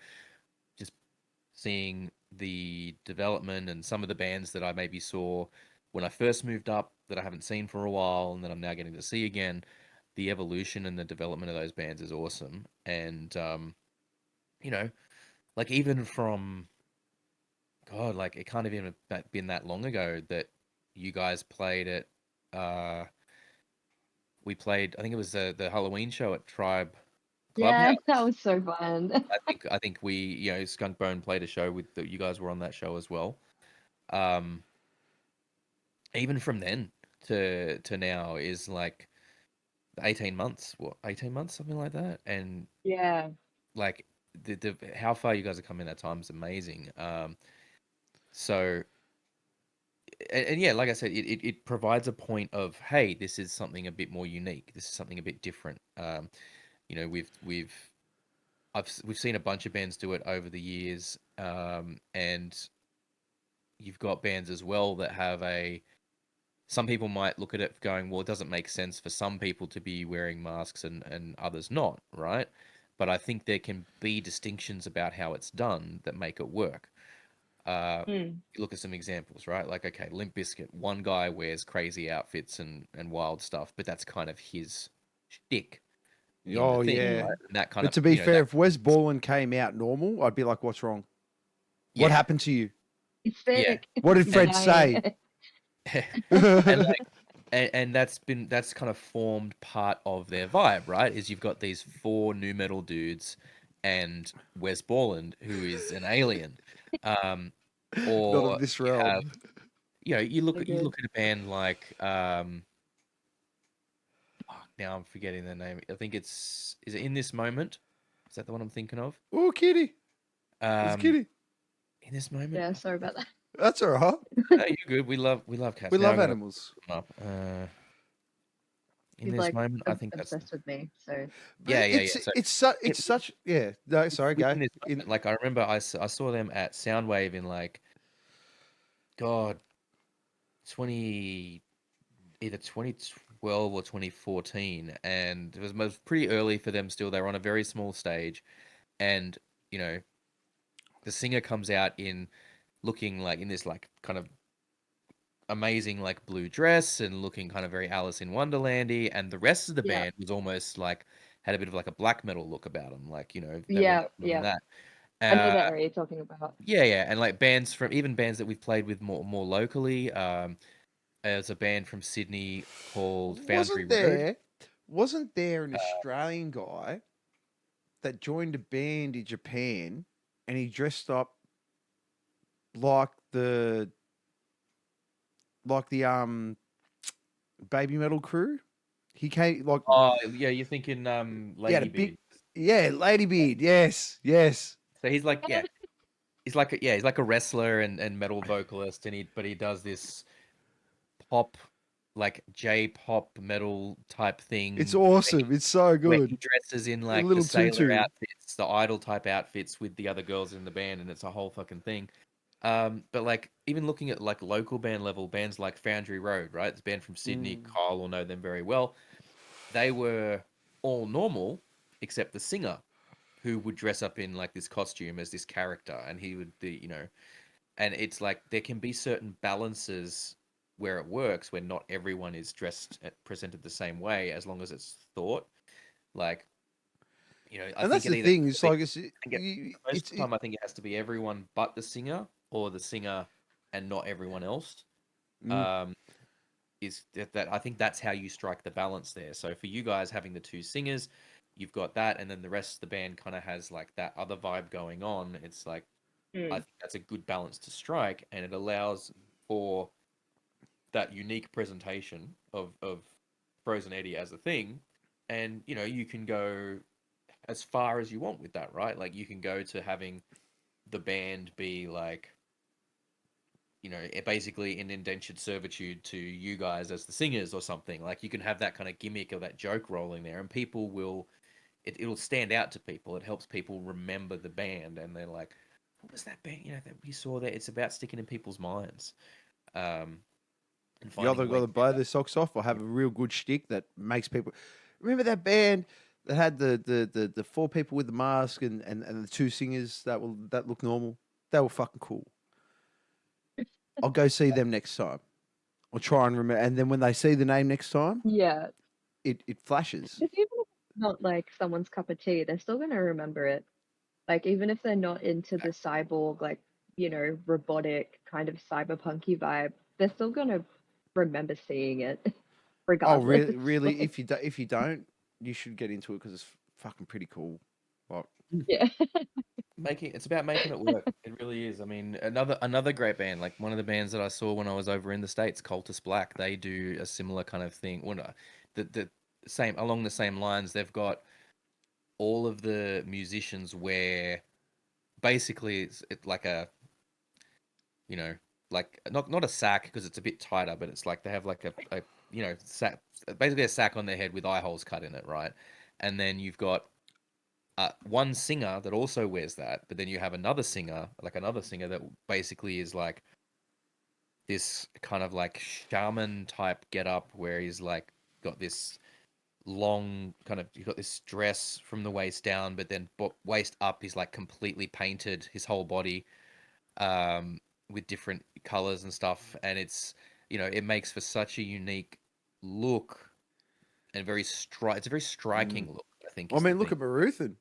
just seeing the development and some of the bands that I maybe saw when I first moved up that I haven't seen for a while and that I'm now getting to see again. The evolution and the development of those bands is awesome, and you know, like even from God, like it can't have even been that long ago that you guys played at. We played. I think it was the Halloween show at Tribe Yeah, that Clubhouse. was so fun. I think we, Skunk Bone played a show with you guys were on that show as well. Um, Even from then to now is like 18 months, 18 months, something like that. And Yeah. like the how far you guys have come in that time is amazing. So, and yeah, like I said, it provides a point of, hey, this is something a bit more unique. This is something a bit different. You know, we've seen a bunch of bands do it over the years, and you've got bands as well that have some people might look at it going, well, it doesn't make sense for some people to be wearing masks and others not, right? But I think there can be distinctions about how it's done that make it work. Mm. You look at some examples, right? Like, okay, Limp Bizkit, one guy wears crazy outfits and wild stuff, but that's kind of his shtick in the Oh thing, yeah. right? And that kind But of, to be fair, that, if Wes Borland came out normal, I'd be like, "What's wrong? What yeah, happened to you? He's yeah. sick. What did He's Fred dying. say?" And like, and that's kind of formed part of their vibe, right? Is you've got these four new metal dudes and Wes Borland, who is an alien, Not of or this you have, realm. you So look good. at a band like fuck, now I'm forgetting their name. I think is it In This Moment? Is that the one I'm thinking of? Oh, kitty. It's Um, kitty. In This Moment. Yeah, sorry about that. That's all right. No, you're good. We love cats. We Now love I gotta animals. look them up. In He's This like Moment, I think that's obsessed with me. So But yeah. So it's such yeah. No, sorry, within go. this In moment, like I remember I saw them at Soundwave in like God 20 either 2012 or 2014, and it was pretty early for them still. They were on a very small stage, and you know the singer comes out in looking like in this like kind of amazing like blue dress and looking kind of very Alice in Wonderlandy, and the rest of the yeah, band was almost like had a bit of like a black metal look about them, like they were yeah, doing yeah. that. I know Uh, that area you're talking about. yeah, and like bands from even bands that we've played with more locally. There's a band from Sydney called Foundry wasn't Road. there wasn't there an Australian guy that joined a band in Japan and he dressed up like the baby metal crew? He came like Oh yeah, you're thinking he had a Ladybeard. big yeah, Ladybeard. Yes, yes. So he's like he's like a wrestler and metal vocalist, and he does this pop like J-pop metal type It's thing awesome. It's so where he good. dresses in A like the little sailor tutu. outfits, the idol type outfits with the other girls in the band, and it's a whole fucking thing. But like even looking at like local band level bands like Foundry Road, right? It's a band from Sydney. Mm. Kyle will know them very well. They were all normal except the singer, who would dress up in like this costume as this character, and he would be, and it's like there can be certain balances where it works, where not everyone is presented the same way, as long as it's thought. Like, I And that's think it the either thing. has to It's be, like I think most of the time, I think it has to be everyone but the singer, or the singer and not everyone else. mm, Um, is that I think that's how you strike the balance there. So for you guys having the two singers, you've got that, and then the rest of the band kind of has like that other vibe going on. It's like I Mm. think that's a good balance to strike, and it allows for that unique presentation of Frozen Eddie as a thing, and you can go as far as you want with that, right? Like you can go to having the band be like basically in indentured servitude to you guys as the singers or something. Like you can have that kind of gimmick or that joke rolling there, and people will it'll stand out to people. It helps people remember the band, and they're like, "What was that band? That we saw there." It's about sticking in people's minds, and you finding either a got way to to do blow that. their socks off or have a real good shtick that makes people. Remember that band that had the four people with the mask and the two singers that look normal? They were fucking cool. I'll go see them next time. I'll try and remember. And then when they see the name next time, Yeah. it flashes. Just even if it's not like someone's cup of tea, they're still gonna remember it. Like even if they're not into the cyborg, like, robotic kind of cyberpunky vibe, they're still gonna remember seeing it, Oh, regardless. really? Really? Like, If you don't, you should get into it because it's fucking pretty cool. Like, yeah. It's about making it work. It really is. I mean, another great band, like one of the bands that I saw when I was over in the States, Cultus Black, they do a similar kind of thing. Well, no, the same along the same lines. They've got all of the musicians wear basically it's like you know, like not a sack because it's a bit tighter, but it's like they have like a sack, basically a sack on their head with eye holes cut in it, right? And then you've got one singer that also wears that, but then you have another singer that basically is like this kind of like shaman type get up where he's like got this long kind of, you got this dress from the waist down, but then waist up he's like completely painted his whole body with different colors and stuff, and it's it makes for such a unique look and it's a very striking look, I think I is the mean, look thing. at Maruthan.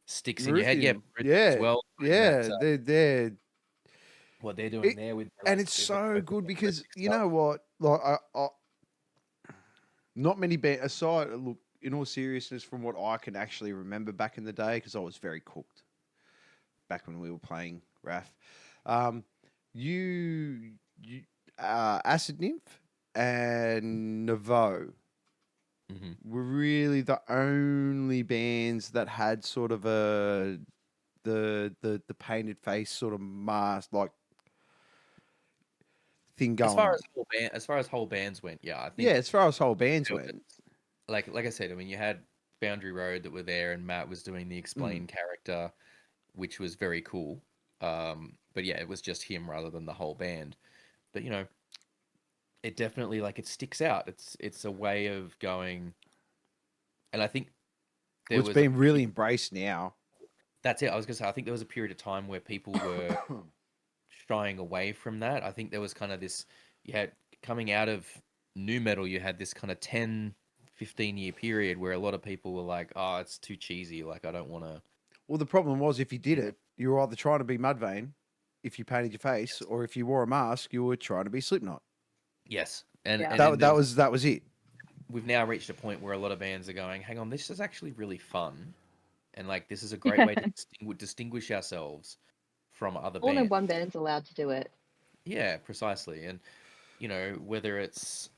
Sticks in your head, yeah, as Yeah, well doing yeah, that, they're what they're doing it, there with and like it's their so good because futuristic you stuff. know what, like not many bands. Aside, look, in all seriousness, from what I can actually remember back in the day, because I was very cooked back when we were playing RAF. Um, you, you, Acid Nymph and Nouveau Hmm. were really the only bands that had sort of the painted face sort of mask like thing As going far on. as whole bands went, yeah, I Yeah, think as far as whole bands there was, went. like I said, I mean, you had Boundary Road that were there, and Matt was doing the Mm. explain character, which was very cool. But yeah, it was just him rather than the whole band. But it definitely like it sticks out. It's a way of going, and I think Well, there it's was a been really embraced now. that's it. I was gonna say I think there was a period of time where people were shying away from that. I think there was kind of this, you had coming out of new metal, you had this kind of 10-15 year period where a lot of people were like, oh, it's too cheesy. Like, I don't want to, Well, the problem was if you did you know, it, you were either trying to be Mudvayne, if you painted your face, yes. or if you wore a mask, you were trying to be Slipknot. Yes. And, Yeah. and, and That was it. we've now reached a point where a lot of bands are going, hang on, this is actually really fun. And like, this is a great way to distinguish ourselves from other More than bands. one band's allowed to do it. Yeah, precisely. And, whether it's,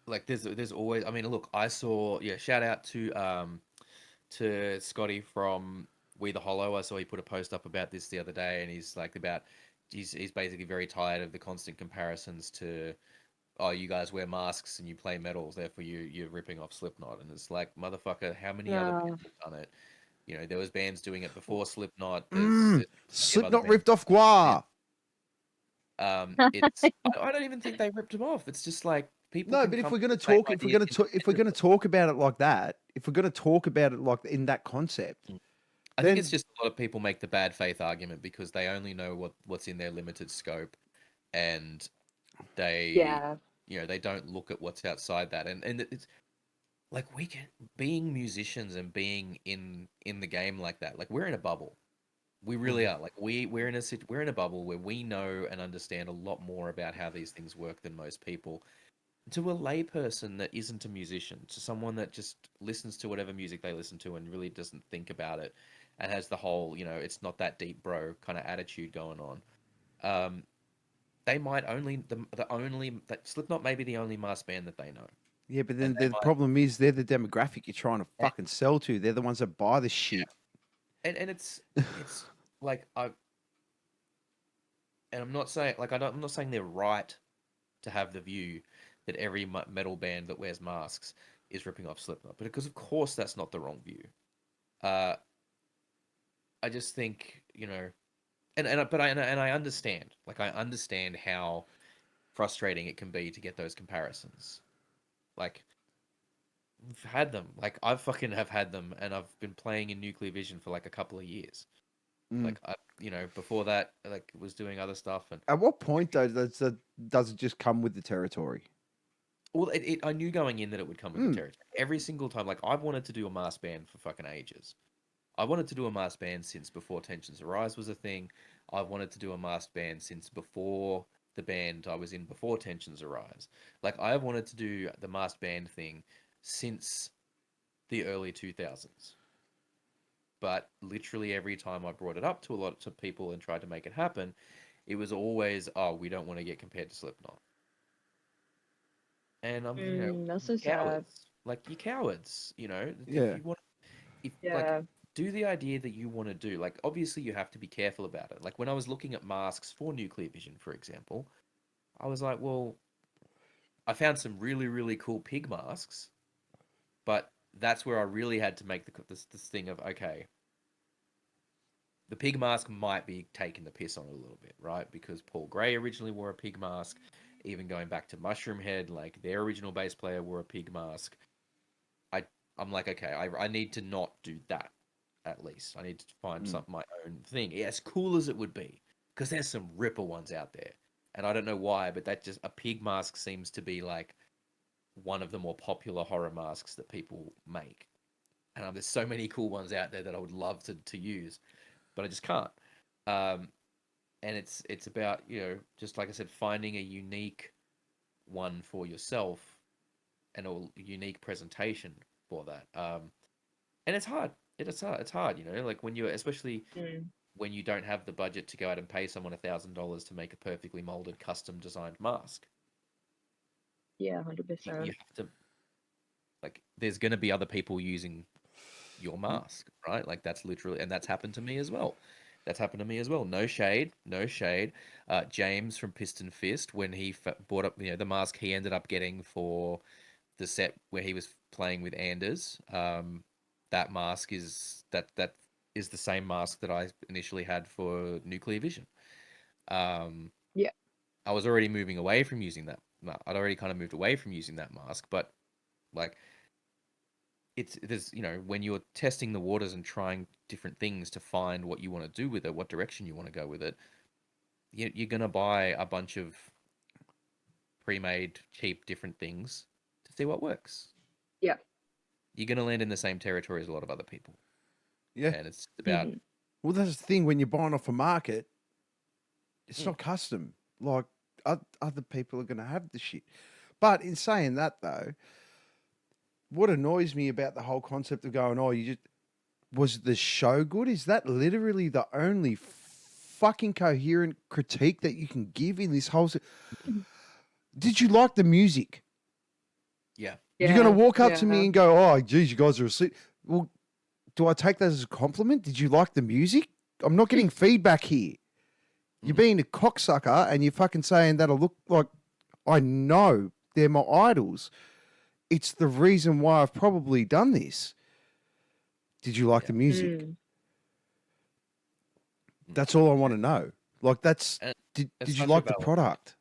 like there's always, I mean, look, I saw, yeah, shout out to Scotty from We the Hollow. I saw he put a post up about this the other day, and he's like he's basically very tired of the constant comparisons to, oh, you guys wear masks and you play metals, therefore you're ripping off Slipknot. And it's like, motherfucker, how many other No. bands have done it? There was bands doing it before Slipknot. There's plenty of other Slipknot bands. ripped off Gua. I don't even think they ripped them off. It's just like people No, can but if come we're up gonna with the same talk, ideas if we're gonna independently. talk about it like that, if we're gonna talk about it like in that concept, I think it's then just a lot of people make the bad faith argument because they only know what's in their limited scope, and they Yeah. they don't look at what's outside that. And it's like, we can, being musicians and being in the game like that, like, we're in a bubble. We really Mhm. are. Like, we're in a bubble where we know and understand a lot more about how these things work than most people. To a layperson that isn't a musician, to someone that just listens to whatever music they listen to and really doesn't think about it, and has the whole, it's not that deep, bro, kind of attitude going on. Um, they might only the only that Slipknot may be the only mass band that they know, Yeah, but and then they the might, problem is they're the demographic you're trying to and, fucking sell to. They're the ones that buy the yeah, shit. and it's like I'm not saying, like, I'm not saying they're right to have the view that every metal band that wears masks is ripping off Slipknot, but because of course that's not the wrong view. Uh, I just think, but I understand. Like, I understand how frustrating it can be to get those comparisons. Like, I've had them. Like, I fucking have had them, and I've been playing in Nuclear Vision for like a couple of years. Mm. Like, before that, like, was doing other stuff, and At what point though does it just come with the territory? well, I knew going in that it would come with the Mm. territory. Every single time, like, I've wanted to do a mass band for fucking ages. I wanted to do a masked band since before Tensions Arise was a thing. I've wanted to do a masked band since before the band I was in before Tensions Arise. Like, I have wanted to do the masked band thing since the early 2000s. But literally every time I brought it up to a lot of people and tried to make it happen, it was always, oh, we don't want to get compared to Slipknot. And I'm, That's so sad. cowards. Like, you cowards, if Yeah. you want, if like Yeah. do the idea that you want to do. Like, obviously, you have to be careful about it. Like, when I was looking at masks for nuclear vision, for example, I was like, well, I found some really, really cool pig masks, but that's where I really had to make this thing of, okay, the pig mask might be taking the piss on it a little bit, right? Because Paul Gray originally wore a pig mask. Even going back to Mushroom Head, like their original bass player wore a pig mask. I'm like, okay, I need to not do that. At least I need to find some my own thing, as cool as it would be, because there's some ripper ones out there, and I don't know why, but that just a pig mask seems to be like one of the more popular horror masks that people make, and there's so many cool ones out there that I would love to use, but I just can't. And it's about, just like I said, finding a unique one for yourself and a unique presentation for that. And it's hard. It's hard, like when you're, especially when you don't have the budget to go out and pay someone $1,000 to make a perfectly molded, custom designed mask. Yeah, You 100%. have to, like, there's going to be other people using your mask, right? Like, that's literally, and that's happened to me as well. No shade, no shade. James from Piston Fist, when he bought up, the mask he ended up getting for the set where he was playing with Anders, that mask is that is the same mask that I initially had for Nuclear Vision. Yeah. I was already moving away from using that. I'd already kind of moved away from using that mask, but like there's when you're testing the waters and trying different things to find what you want to do with it, what direction you want to go with it, you're gonna buy a bunch of pre-made cheap different things to see what works. Yeah. You're gonna land in the same territory as a lot of other people. Yeah. And it's about Well, that's the thing when you're buying off a market, it's not custom. Like other people are going to have the shit. But in saying that, though, what annoys me about the whole concept of going, oh, was the show good? Is that literally the only fucking coherent critique that you can give in this whole? Did you like the music? Yeah. You're going to walk up to yeah. me and go, oh, geez, you guys are asleep. Well, do I take that as a compliment? Did you like the music? I'm not getting feedback here. You're being a cocksucker and you're fucking saying that'll look like, I know they're my idols. It's the reason why I've probably done this. Did you like the music? That's all I want to know. Like did you like the product?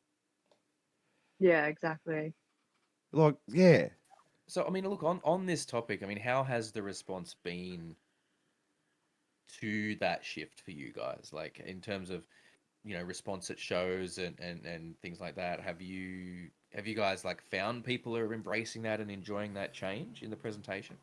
Yeah, exactly. Like, yeah. So, I mean, look, on this topic, I mean, how has the response been to that shift for you guys? Like, in terms of, response at shows and things like that, have you guys, like, found people are embracing that and enjoying that change in the presentation?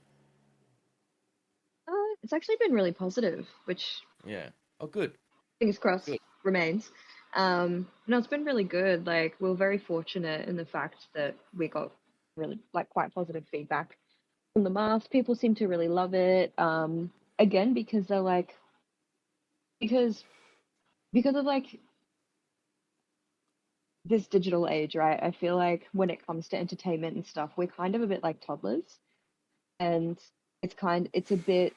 It's actually been really positive, which Yeah. Oh, good. fingers crossed Good. remains. No, it's been really good. Like, we're very fortunate in the fact that we got really like quite positive feedback from the mask. People seem to really love it. Again, because they're like, because of like this digital age, right? I feel like when it comes to entertainment and stuff, we're kind of a bit like toddlers, and it's a bit.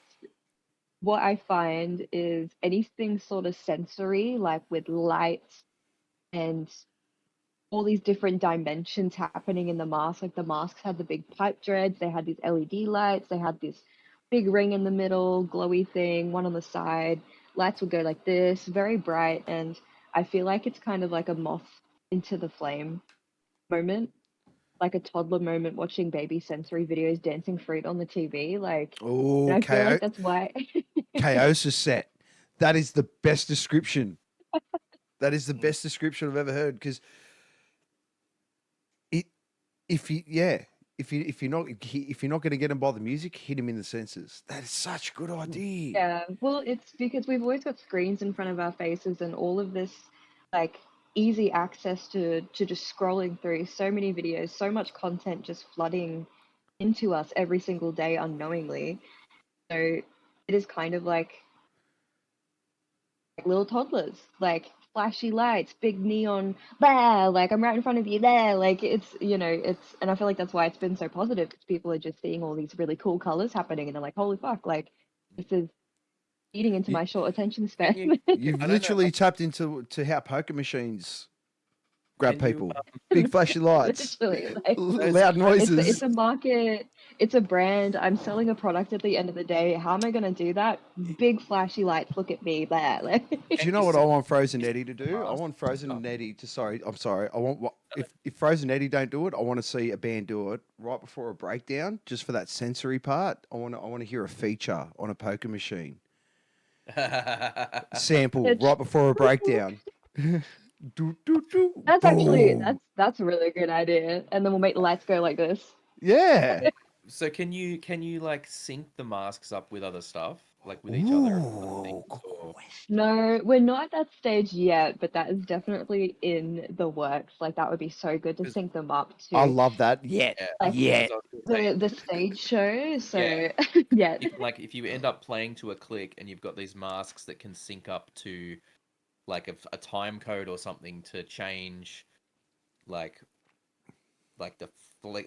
What I find is anything sort of sensory, like with lights and all these different dimensions happening in the mask. Like the masks had the big pipe dreads, they had these LED lights, they had this big ring in the middle, glowy thing, one on the side. Lights would go like this, very bright, and I feel like it's kind of like a moth into the flame moment, like a toddler moment watching baby sensory videos dancing fruit on the TV. Like, and Oh, I feel like that's why. Chaos set. That is the best description. That is the best description I've ever heard. Because if you're not going to get them by the music, hit them in the senses. That is such a good idea. Yeah, well, it's because we've always got screens in front of our faces and all of this, like, easy access to just scrolling through so many videos, so much content just flooding into us every single day unknowingly. So it is kind of like little toddlers, like flashy lights, big neon, there, like I'm right in front of you there. Like it's, and I feel like that's why it's been so positive because people are just seeing all these really cool colors happening and they're like, holy fuck, like this is eating into You- my short attention Can span. You've I don't know, literally tapped into how poker machines grab can you, people. Big flashy lights, Literally, like loud it's noises. a market, it's a brand. I'm selling a product at the end of the day. How am I gonna do that? Big flashy lights, look at me there. Like Do can you know you what I see want Frozen is Eddie to do? I mask want and Frozen stuff? Eddie to. Sorry, I'm sorry. I want what if Frozen Eddie don't do it? I want to see a band do it right before a breakdown, just for that sensory part. I want to hear a feature on a poker machine sample it's right before a breakdown. Do do do that's actually boom. that's a really good idea. And then we'll make the lights go like this. Yeah. So can you like sync the masks up with other stuff, like with each other and other Ooh, things, good or question. No, we're not at that stage yet, but that is definitely in the works. Like that would be so good to because sync them up I to love that. Yet, yeah, like yet. because I was gonna say the stage show. yeah, So yeah. if you end up playing to a click and you've got these masks that can sync up to like a time code or something to change like the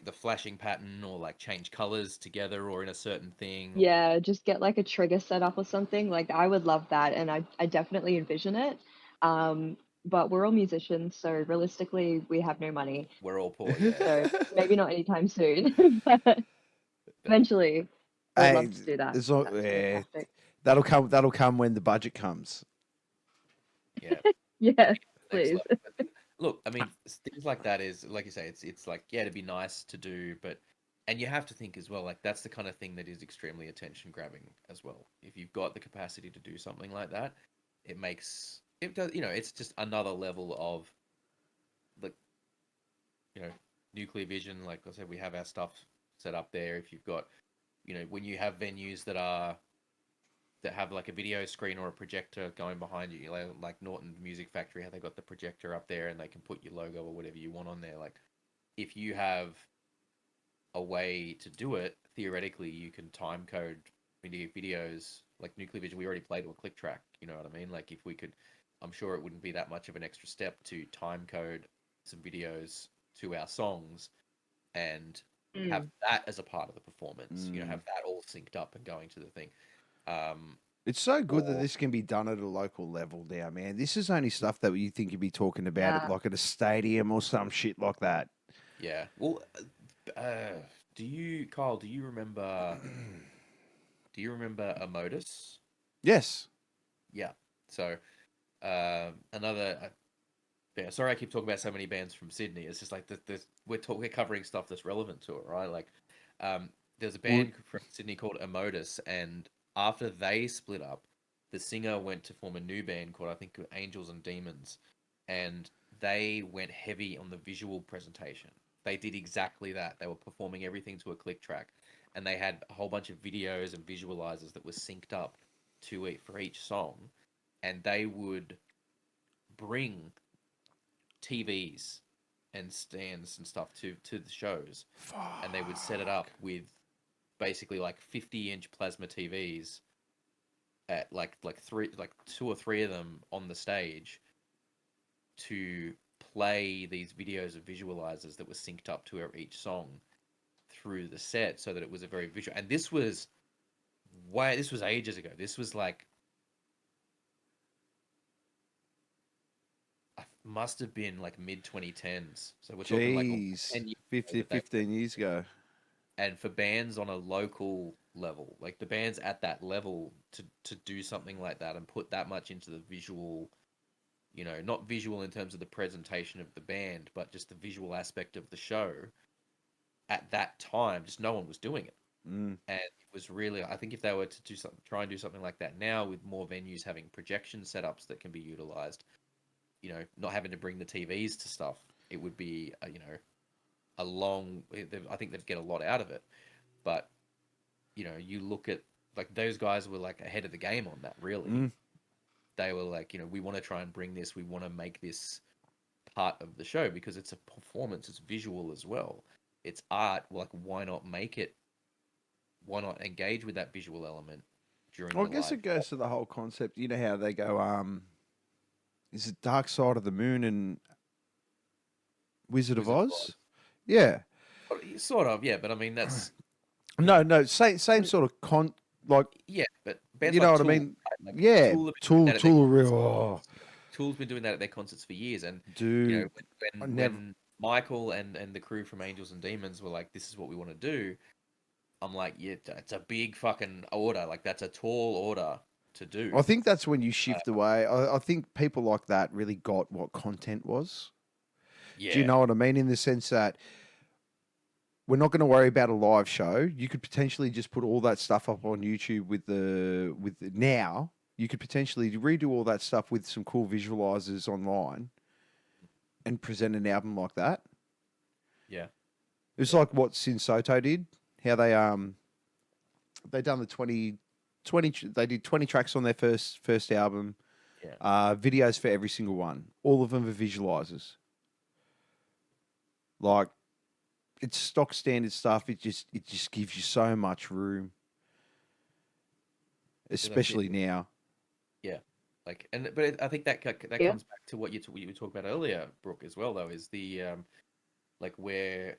the flashing pattern or like change colors together or in a certain thing. Yeah, just get like a trigger set up or something. Like I would love that, and I definitely envision it. But we're all musicians, so realistically, we have no money. We're all poor, yeah. So maybe not anytime soon, but But eventually, I would Hey, love to do that. there's all, That's yeah, fantastic. that'll come. That'll come when the budget comes. yeah, Yes, next please. level. But look, I mean, things like that is like you say, it's like yeah, it'd be nice to do, but and you have to think as well, like that's the kind of thing that is extremely attention grabbing as well. If you've got the capacity to do something like that, it does, it's just another level of the you know nuclear vision. Like I said, we have our stuff set up there. If you've got when you have venues that have like a video screen or a projector going behind you, like Norton Music Factory, how they got the projector up there and they can put your logo or whatever you want on there. Like, if you have a way to do it, theoretically, you can time code videos like Nuclear Vision. We already played to a click track. You know what I mean? Like, if we could, I'm sure it wouldn't be that much of an extra step to time code some videos to our songs and have that as a part of the performance. Have that all synced up and going to the thing. It's so good that Or this can be done at a local level now, man. This is only stuff that you think you'd be talking about at Yeah. like at a stadium or some shit like that. yeah, well, do you, Kyle? Do you remember? Do you remember a Modus? Yes. Yeah. So, another. Yeah, sorry, I keep talking about so many bands from Sydney. It's just like we're covering stuff that's relevant to it, right? Like, there's a band from Sydney called Modus, and after they split up, the singer went to form a new band called I think Angels and Demons, and they went heavy on the visual presentation. They did exactly that. They were performing everything to a click track, and they had a whole bunch of videos and visualizers that were synced up to it for each song, and they would bring TVs and stands and stuff to the shows, and they would set it up with basically like 50-inch plasma TVs at like two or three of them on the stage to play these videos of visualizers that were synced up to each song through the set so that it was a very visual. And this was ages ago. This was like must have been like mid 2010s. So we're talking like almost 10 Jeez. years 50, ago that 15 years ago. and for bands on a local level, like the bands at that level to do something like that and put that much into the visual, not visual in terms of the presentation of the band, but just the visual aspect of the show at that time, just no one was doing it. Mm. And it was really, I think if they were to try and do something like that now with more venues having projection setups that can be utilized, not having to bring the TVs to stuff, it would be, a long, I think they'd get a lot out of it. But, you look at, like, those guys were, like, ahead of the game on that, really. Mm. They were like, we want to try and bring this, we want to make this part of the show because it's a performance, it's visual as well. It's art, like, why not engage with that visual element during Well, I the guess live? it goes to the whole concept. You know how they go, is it Dark Side of the Moon and Wizard of Oz? Yeah. Sort of, yeah, but I mean, that's... No, same sort of like, Yeah, but bands you know like what I Tool mean? Like Yeah, Tool have been doing that at their Tool, concerts. oh, Tool's been doing that at their concerts for years, and dude, I when never. Michael and the crew from Angels and Demons were like, "This is what we want to do," I'm like, "Yeah, that's a big fucking order. Like that's a tall order to do." I think that's when you shift away. I think people like that really got what content was. Do you Yeah, know what I mean? In the sense that we're not going to worry about a live show. You could potentially just put all that stuff up on YouTube now. You could potentially redo all that stuff with some cool visualizers online and present an album like that. yeah, It's yeah, like what Sin Soto did. How they done the 20 they did 20 tracks on their first album. yeah. Videos for every single one. All of them are visualizers. Like it's stock standard stuff. It just gives you so much room, Well, that's it. especially now. Yeah, like, I think that Yeah. comes back to what you were talking about earlier, Brooke, as well. Though, is the like where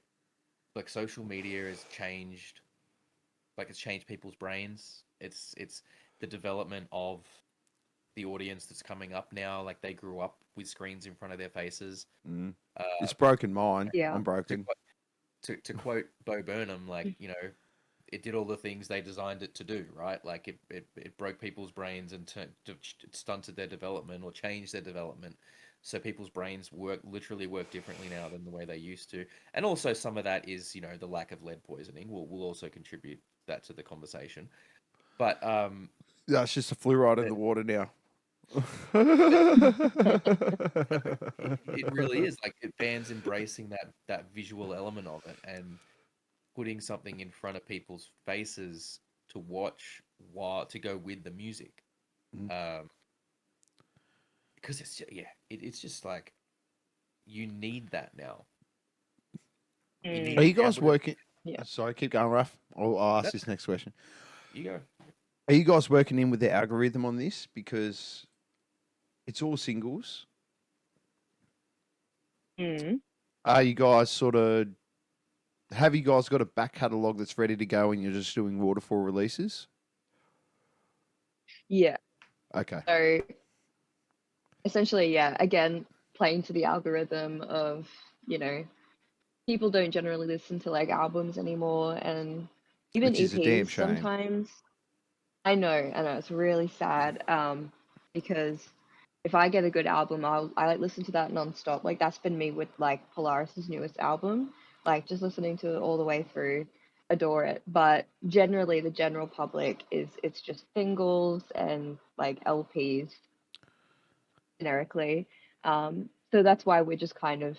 like social media has changed, like it's changed people's brains. It's the development of the audience that's coming up now. Like they grew up with screens in front of their faces. Mm. Uh, It's broken mine. Yeah. I'm to broken. to quote Bo Burnham, like it did all the things they designed it to do, right? Like it broke people's brains and stunted their development or changed their development. So people's brains literally work differently now than the way they used to. And also some of that is, the lack of lead poisoning will also contribute that to the conversation. But Yeah, it's just a fluoride in that the water now. it really is like bands embracing that visual element of it and putting something in front of people's faces to watch while to go with the music. Mm. Because it's just like you need that now. You Are need you to be guys able to. working? Yeah. Sorry, keep going, Raf. I'll ask That's this next question. you go. Are you guys working in with the algorithm on this? Because it's all singles. Mm. Are you guys have you guys got a back catalogue that's ready to go and you're just doing waterfall releases? Yeah. Okay. So essentially, yeah, again, playing to the algorithm of, you know, people don't generally listen to like albums anymore and even Which is a damn EPs shame. sometimes. I know, it's really sad. Because if I get a good album, I like listen to that nonstop. Like that's been me with like Polaris's newest album. Like just listening to it all the way through, adore it. But generally, the general public it's just singles and like LPs generically. So that's why we're just kind of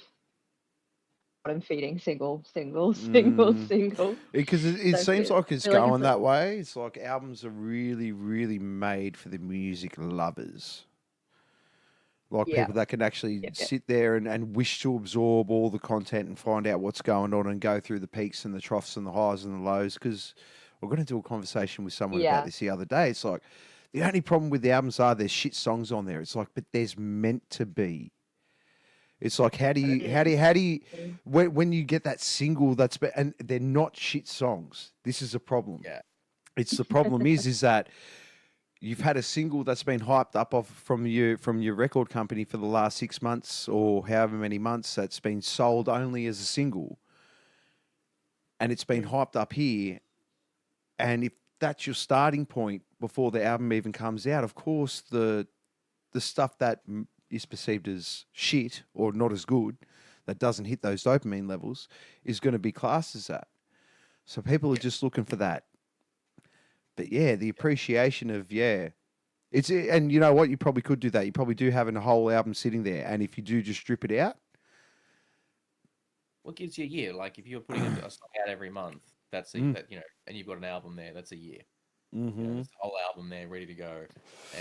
bottom feeding single, single, single, Mm. single. Because it That's seems it. like it's Feel like it's going like that way. It's like albums are really, really made for the music lovers. Like yeah, people that can actually yeah, sit there and wish to absorb all the content and find out what's going on and go through the peaks and the troughs and the highs and the lows. Because we're going to do a conversation with someone about yeah, this the other day. It's like the only problem with the albums are there's shit songs on there. It's like, but there's meant to be. It's like mm, how do you mm, when you get that single and they're not shit songs. This is a problem. Yeah, It's the problem is that you've had a single that's been hyped up from your record company for the last 6 months or however many months that's been sold only as a single, and it's been mm, hyped up here. And if that's your starting point before the album even comes out, of course the stuff that is perceived as shit or not as good, that doesn't hit those dopamine levels, is going to be classed as that. So people are yeah, just looking for that. But yeah, the appreciation of and you know what, you probably could do that. You probably do having a whole album sitting there, and if you do just strip it out, what gives you a year? Like if you're putting a song out every month, mm, and you've got an album there, that's a year. mm-hmm, There's a whole album there ready to go,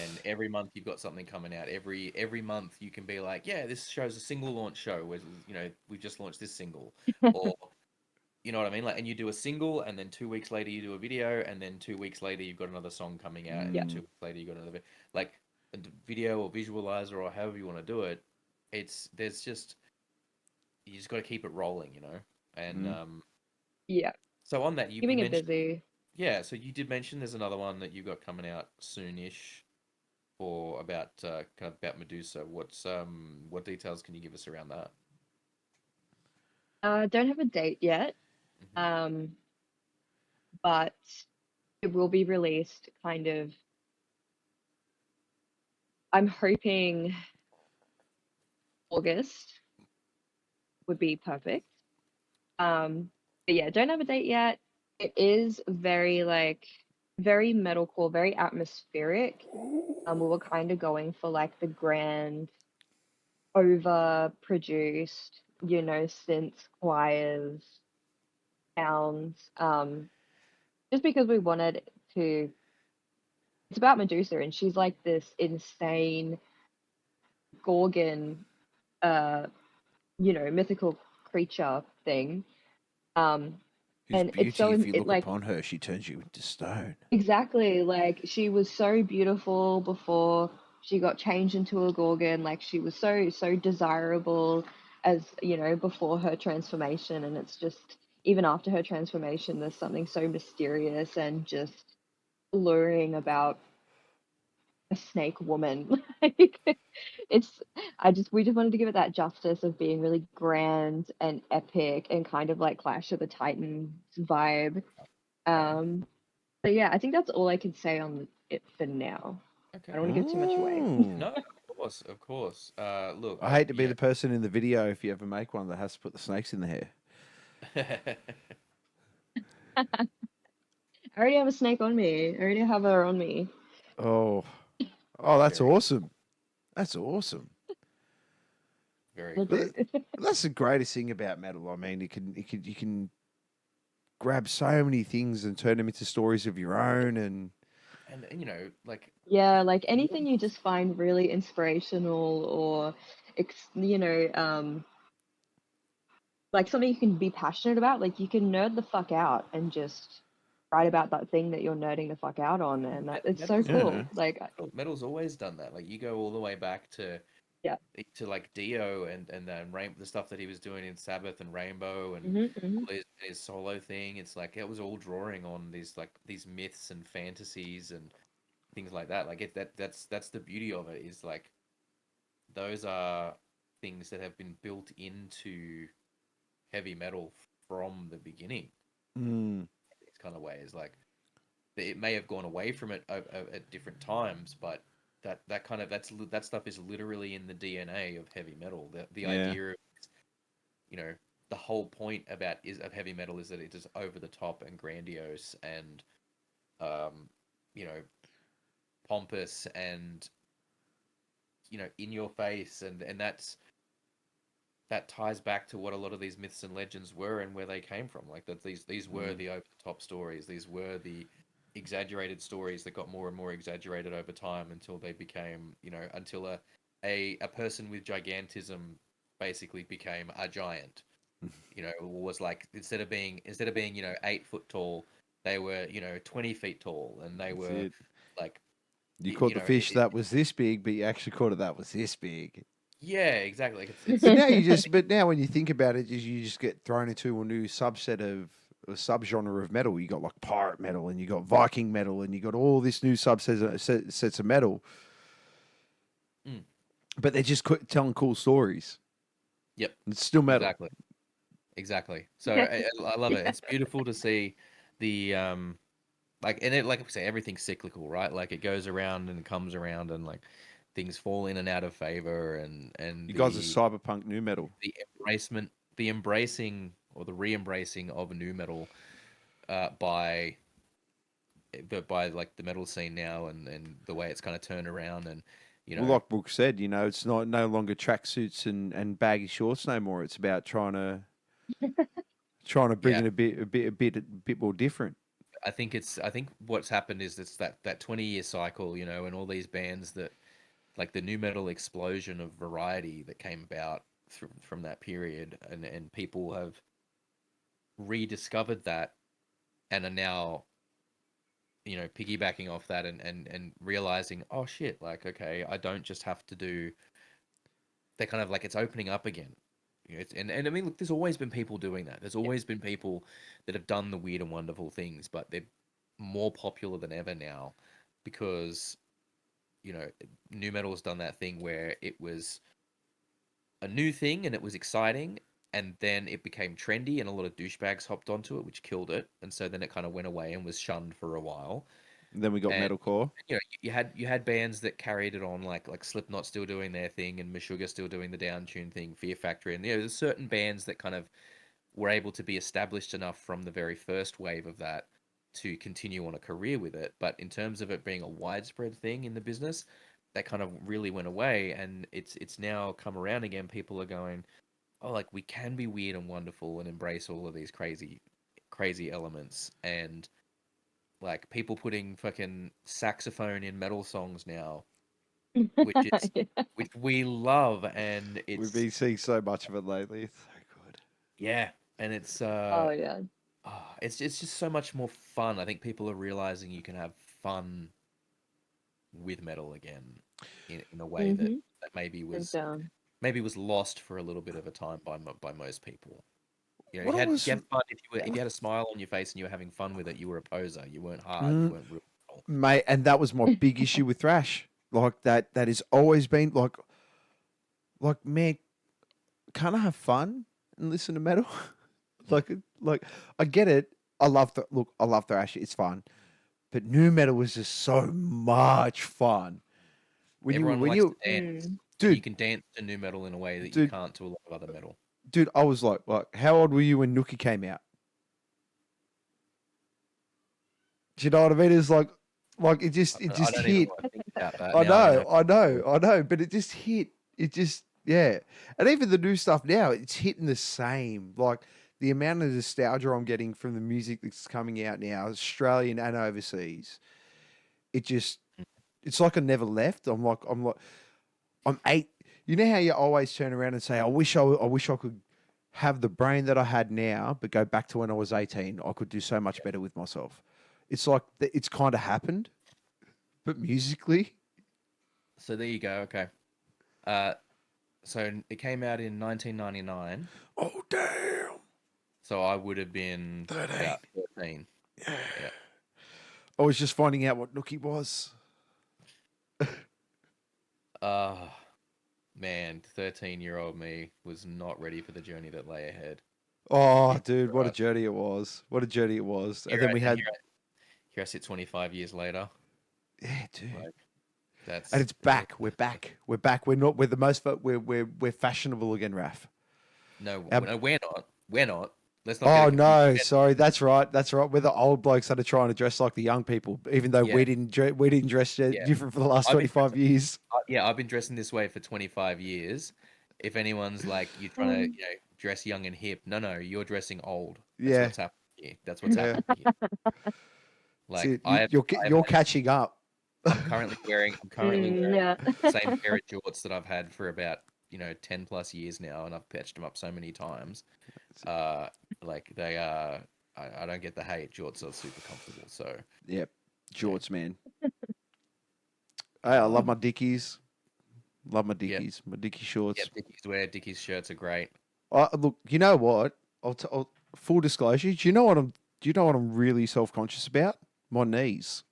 and every month you've got something coming out. Every month you can be like, yeah, this show's a single launch show where we've just launched this single, or you know what I mean? Like, and you do a single, and then 2 weeks later you do a video, and then 2 weeks later you've got another song coming out, and yeah, then 2 weeks later you got like a video or visualizer or however you want to do it. There's just you just got to keep it rolling, and mm. so on that you keeping it mentioned. busy. Yeah, so you did mention there's another one that you've got coming out soonish. for about kind of about Medusa. What details can you give us around that? Don't have a date yet, Hmm. um, but it will be released kind of. I'm hoping August would be perfect. But yeah, don't have a date yet. It is very like very metalcore, very atmospheric. We were kind of going for like the grand, overproduced, synth choirs, sounds. Just because we wanted to. It's about Medusa, and she's like this insane Gorgon, uh, mythical creature thing. Um, Whose and it's beauty, so if you it look like upon her, she turns you into stone. exactly like she was so beautiful before she got changed into a Gorgon. Like she was so desirable as before her transformation, and it's just even after her transformation, there's something so mysterious and just alluring about a snake woman. Like it's we just wanted to give it that justice of being really grand and epic and kind of like Clash of the Titans vibe. Right. Um but yeah, I think that's all I can say on it for now. I Okay. don't want to give too much away. Mm. No, of course, of course. Look, I hate to be the person in the video if you ever make one that has to put the snakes in the hair. I already have a snake on me. I already have her on me. Oh, oh, that's Very, awesome. That's awesome. very Will cool. do. But that's the greatest thing about metal. I mean, you can grab so many things and turn them into stories of your own. And And like Yeah, like more, anything you just find really inspirational or like something you can be passionate about, like you can nerd the fuck out and just write about that thing that you're nerding the fuck out on, and it's so metal's cool. yeah, Like, metal's always done that. Like you go all the way back yeah. to like Dio and then the stuff that he was doing in Sabbath and Rainbow and Hmm. all his solo thing. It's like it was all drawing on these myths and fantasies and things like that. Like that's the beauty of it is like those are things that have been built into heavy metal from the beginning. mm, These kind of ways, like it may have gone away from it at different times, but that stuff is literally in the DNA of heavy metal. The yeah, idea of you know the whole point of heavy metal is that it is over the top and grandiose and um you know pompous and in your face and that ties back to what a lot of these myths and legends were and where they came from. Like that these were mm, the over the top stories. These were the exaggerated stories that got more and more exaggerated over time until they became, until a person with gigantism basically became a giant. Was like instead of being 8 foot tall, they were 20 feet tall, and they that's were it. like You caught the fish that was this big, but you actually caught it that was this big. yeah, exactly. Like But now but now when you think about it, you just get thrown into a new subset of a subgenre of metal. You got like pirate metal, and you got Viking metal, and you got all this new sets of metal. Mm, But they're just telling cool stories. yep, It's still metal. exactly. Exactly. So I love it. It's beautiful to see the and it like I say everything's cyclical, right? Like it goes around and comes around and like things fall in and out of favor and You guys are cyberpunk new metal. the the embracing or the re-embracing of new metal by by like the metal scene now and the way it's kind of turned around and you Well, know like Brooke said, it's not no longer tracksuits and baggy shorts no more. It's about trying to bring yeah, it a bit more different. I think what's happened is it's that 20-year cycle, and all these bands that like the new metal explosion of variety that came about from that period and people have rediscovered that and are now piggybacking off that and realizing oh shit like okay I don't just have to do they're kind of like it's opening up again and I mean look there's always been people doing that there's always been people that have done the weird and wonderful things but they're more popular than ever now because you know, new metal has done that thing where it was a new thing and it was exciting, and then it became trendy and a lot of douchebags hopped onto it, which killed it. And so then it kind of went away and was shunned for a while. And then we got And metalcore. you know, you had bands that carried it on, like Slipknot still doing their thing, and Meshuggah still doing the downtune thing, Fear Factory, and there's certain bands that kind of were able to be established enough from the very first wave of that to continue on a career with it. But in terms of it being a widespread thing in the business, that kind of really went away, and it's now come around again. People are going, oh, like we can be weird and wonderful and embrace all of these crazy elements, and like people putting fucking saxophone in metal songs now, which is Yeah. which we love, and We've it's been seeing so much of it lately. It's so good. yeah, and it's Oh yeah. it's just so much more fun. I think people are realizing you can have fun with metal again in a way that, Mm-hmm. that maybe was lost for a little bit of a time by most people. You know, What I was you had fun if you had a smile on your face and you were having fun with it, you were a poser. You weren't hard. You Mm, weren't real. mate, and that was my big issue with thrash. Like that has always been like man, can't I have fun and listen to metal? like like I get it. I love I love thrash. It's fun, but new metal was just so much fun. Everyone When likes you to dance, and you dude can dance to new metal in a way that you dude can't to a lot of other metal. dude, I was like, how old were you when Nookie came out? Do you know what I mean? It's like it I just don't even hit. want to think about that I now. I don't know, know. I know, but it just hit. It just, yeah. And even the new stuff now, it's hitting the same. Like the amount of nostalgia I'm getting from the music that's coming out now, Australian and overseas, it just, it's like I never left. I'm eight. You know how you always turn around and say, I wish I could have the brain that I had now, but go back to when I was 18. I could do so much better with myself. It's like, it's kind of happened, but musically, So there you go. Okay. Uh, so it came out in 1999. oh, damn. So I would have been 13. about 13. Yeah. Yeah. I was just finding out what Nookie was. Uh, man, 13-year-old me was not ready for the journey that lay ahead. Oh, dude, what a Right. journey it was. What a journey it was. And Here, then I, we and had, here I sit 25 years later. yeah, dude. Like And that's it's back. We're back. We're back. We're the most, we're fashionable again, Raf. no, Our, no, we're not. We're not. Let's not get oh, it confused. no, sorry. That's right. That's right. We're the old blokes that are trying to dress like the young people, even though Yeah, we didn't dress yeah. different for the last I've been 25 years. yeah, I've been dressing this way for 25 years. If anyone's like you're trying to, dress young and hip, no, you're dressing old. That's Yeah. what's happening here. That's what's Yeah. happening here. See, Like I have you're catching up. I'm currently wearing Yeah. the same pair of jorts that I've had for about 10 plus years now, and I've patched them up so many times. Like they are. I don't get the hate. Jorts are super comfortable. So Yep. Jorts, man. Hey, I love my Dickies. Love my yeah, Dickies. My Dickie yeah. shorts. Dickies shirts are great. Look, you know what? Full disclosure. Do you know what I'm really self conscious about? My knees.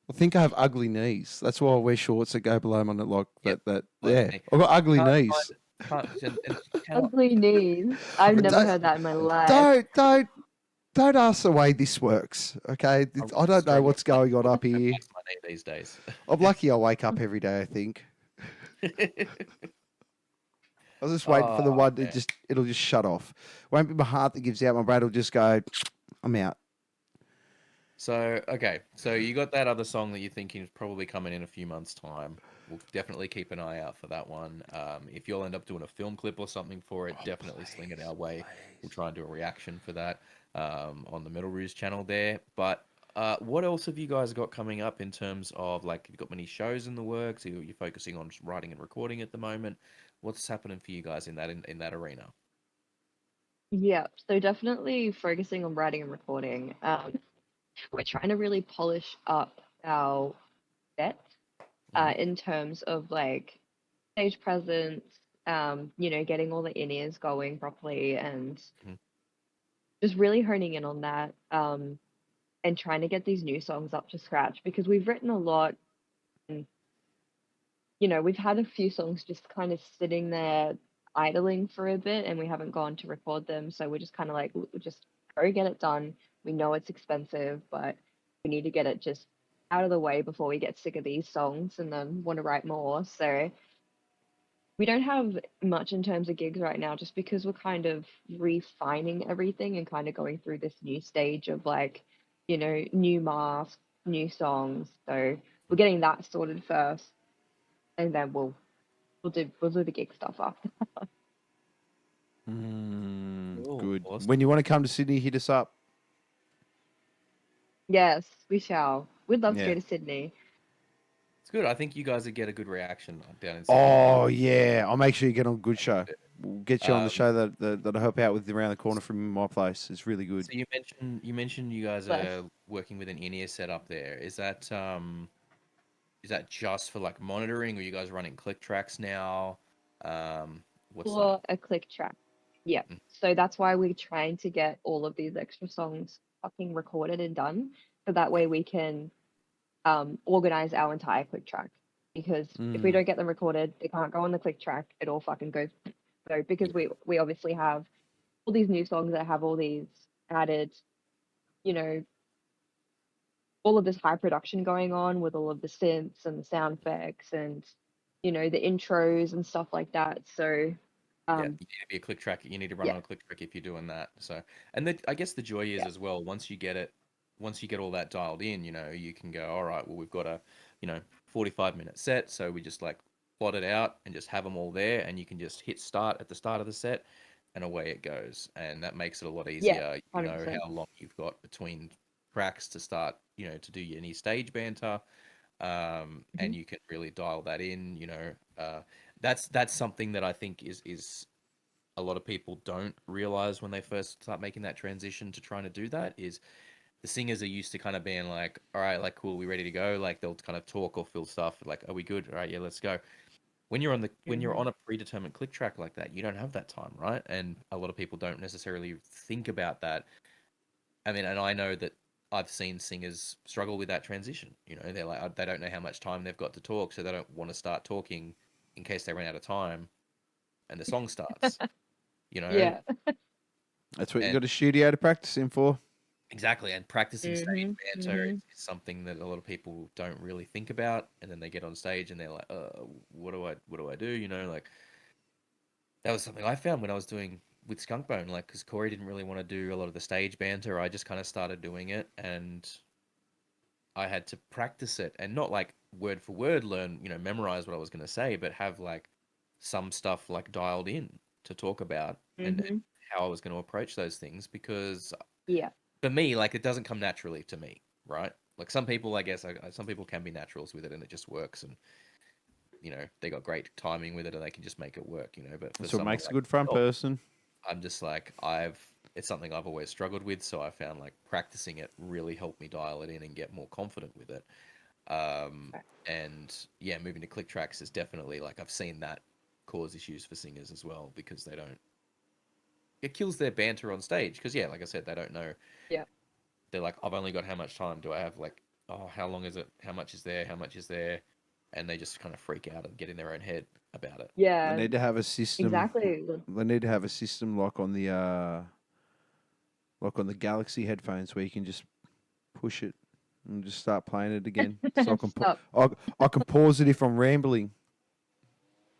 I think I have ugly knees. That's why I wear shorts that go below my like Yep. that. Like Yeah, me. I've got ugly Can't knees. and cannot. Ugly knees. I've never Don't heard that in my life. don't ask the way this works. Okay, I I don't know struggle what's going on up to here. flex my knee these days. I'm lucky I wake up every day. I think I was just waiting for the Oh one to man. it'll just shut off. Won't be my heart that gives out. My brain will just go, I'm out. So okay, so you got that other song that you're thinking is probably coming in a few months' time. We'll definitely keep an eye out for that one. If you'll end up doing a film clip or something for it, definitely sling it our way. We'll try and do a reaction for that on the Metal Ruse channel there. But what else have you guys got coming up in terms of like, have you got many shows in the works? Are you focusing on writing and recording at the moment? What's happening for you guys in that arena? Yeah, so definitely focusing on writing and recording. We're trying to really polish up our set in terms of like stage presence, getting all the in-ears going properly and Mhm. just really honing in on that and trying to get these new songs up to scratch because we've written a lot you know, we've had a few songs just kind of sitting there idling for a bit and we haven't gone to record them. So we're just kind of like, we'll just go get it done. We know it's expensive, but we need to get it just out of the way before we get sick of these songs and then want to write more. So we don't have much in terms of gigs right now just because we're kind of refining everything and kind of going through this new stage of like, you know, new masks, new songs. So we're getting that sorted first and then we'll do the gig stuff after. Cool. Good. Awesome. When you want to come to Sydney, hit us up. Yes, we shall. We'd love to Yeah. go to Sydney. It's good. I think you guys would get a good reaction down in Sydney. Oh yeah, I'll make sure you get on a good show. We'll get you on the Um, show that'll help out with around the corner from my place. It's really good. So you mentioned you guys Bless. are working with an in-ear setup there. Is that just for like monitoring, or you guys running click tracks now? What's that? For a click track. Yeah. Mm, So that's why we're trying to get all of these extra songs fucking recorded and done. So that way we can organize our entire click track. Because if we Mm. don't get them recorded, they can't go on the click track. It all fucking goes. So because we obviously have all these new songs that have all these added, you know, all of this high production going on with all of the synths and the sound effects and you know the intros and stuff like that. So Yeah, um you need to be a click track. You need to run yeah, on a click track if you're doing that. So, and I guess the joy is yeah, as well, once you get all that dialed in, you can go, all right, well, we've got a, 45-minute set. So we just like plot it out and just have them all there. And you can just hit start at the start of the set and away it goes. And that makes it a lot yeah, easier. You know 100%. how long you've got between tracks to start, to do any stage banter. Hmm. And you can really dial that in, that's something that I think is a lot of people don't realize when they first start making that transition to trying to do that is the singers are used to kind of being like, all right, like, cool, we ready to go. Like they'll kind of talk or fill stuff like, are we good? All right, yeah, let's go. When you're Hmm. on a predetermined click track like that, you don't have that time, right? And a lot of people don't necessarily think about that. I mean, and I know that I've seen singers struggle with that transition. They're like, they don't know how much time they've got to talk, so they don't want to start talking in case they run out of time and the song starts, you know? Yeah. That's what you And got a studio to practice in for. exactly, and practicing stage Hmm. banter Hmm. is something that a lot of people don't really think about, and then they get on stage and they're like, what do I do? Like that was something I found when I was doing with Skunkbone, like because Corey didn't really want to do a lot of the stage banter. I just kind of started doing it, and I had to practice it, and not like word for word learn, memorize what I was going to say, but have like some stuff like dialed in to talk about and Hmm. how I was going to approach those things because Yeah. for me, like it doesn't come naturally to me, right? Like some people, I guess, some people can be naturals with it and it just works, and they got great timing with it and they can just make it work, But for That's what someone makes a like good front myself, person. I'm just like it's something I've always struggled with, so I found like practicing it really helped me dial it in and get more confident with it. Um, and yeah, moving to click tracks is definitely like I've seen that cause issues for singers as well because they don't. It kills their banter on stage because yeah, like I said, they don't know. Yeah. They're like, I've only got how much time do I have? Like, oh, how long is it? How much is there? How much is there? And they just kind of freak out and get in their own head about it. They Yeah. need to have a system. Exactly. They need to have a system like on the Galaxy headphones where you can just push it and just start playing it again. So I can Stop. I can pause it if I'm rambling.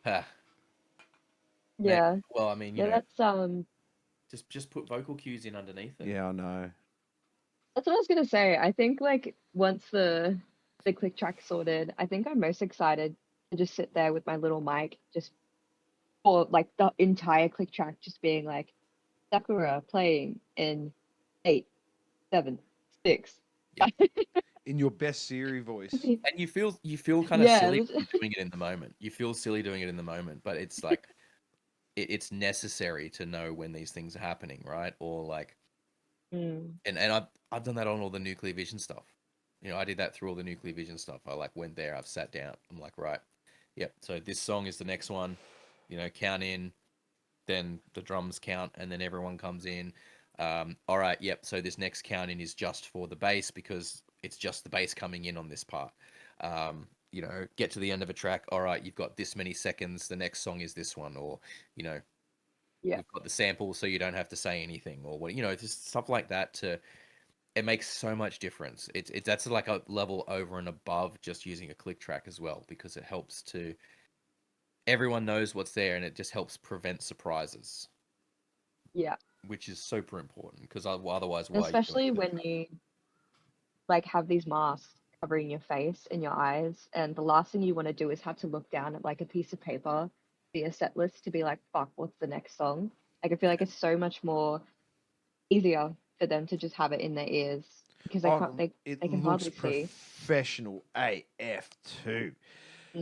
Ha, maybe. Yeah. Well, I mean, Yeah. just put vocal cues in underneath it. Yeah, I know. That's what I was gonna say. I think like once the click track sorted, I think I'm most excited to just sit there with my little mic, just for like the entire click track, just being like Sakura playing in 8, 7, 6. Yeah. In your best Siri voice. And you feel kind of Yeah. silly doing it in the moment. You feel silly doing it in the moment, but it's like it's necessary to know when these things are happening, right? Or like, Mm. and I've done that on all the nuclear vision stuff. I did that through all the nuclear vision stuff. I like went there, I've sat down. I'm like, right, yep. So this song is the next one. Count in, then the drums count, and then everyone comes in. All right, yep. So this next count in is just for the bass because it's just the bass coming in on this part. you know, get to the end of a track. All right, you've got this many seconds. The next song is this one, or you know, Yeah. we've got the sample, so you don't have to say anything, or what, you know, just stuff like that. It makes so much difference. It's that's like a level over and above just using a click track as well, because it helps to everyone knows what's there, and it just helps prevent surprises, Yeah. which is super important. Because otherwise, And why are you doing especially it? when you like have these masks covering your face and your eyes, and the last thing you want to do is have to look down at like a piece of paper for your set list to be like, fuck, what's the next song? Like I feel like it's so much more easier for them to just have it in their ears because they can't Oh, it they can looks hardly see. professional AF too.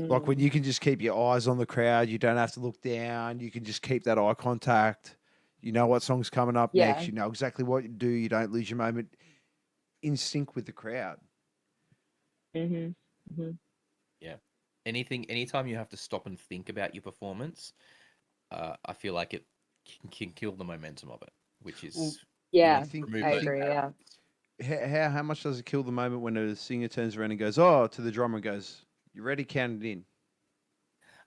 Like when Mm, you can just keep your eyes on the crowd, you don't have to look down. You can just keep that eye contact. You know what song's coming up next. yeah. You know exactly what to do. You don't lose your moment. In sync with the crowd. Mhm. Mhm. Yeah. Anytime you have to stop and think about your performance, I feel like it can kill the momentum of it, which Well, is, you you need Yeah, to think remove I you those think agree. Yeah. barriers. how much does it kill the moment when a singer turns around and goes, "Oh," to the drummer and goes, "You ready? Count it in."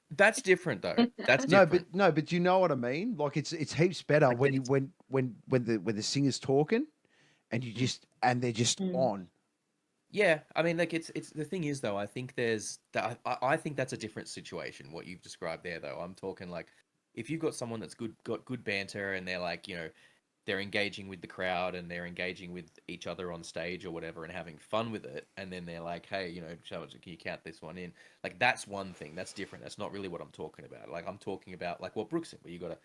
That's different though. That's No, different. but no, but you know what I mean. Like it's heaps better Like when you when the singer's talking and you mm, just and they're just Mm, on. yeah, I mean, like it's the thing is though, I think there's that I think that's a different situation. What you've described there, though, I'm talking like if you've got someone that's got good banter, and they're like, you know, they're engaging with the crowd, and they're engaging with each other on stage or whatever, and having fun with it, and then they're like, hey, you know, can you count this one in? Like that's one thing. That's different. That's not really what I'm talking about. Like I'm talking about like what Brooke said, where you got to,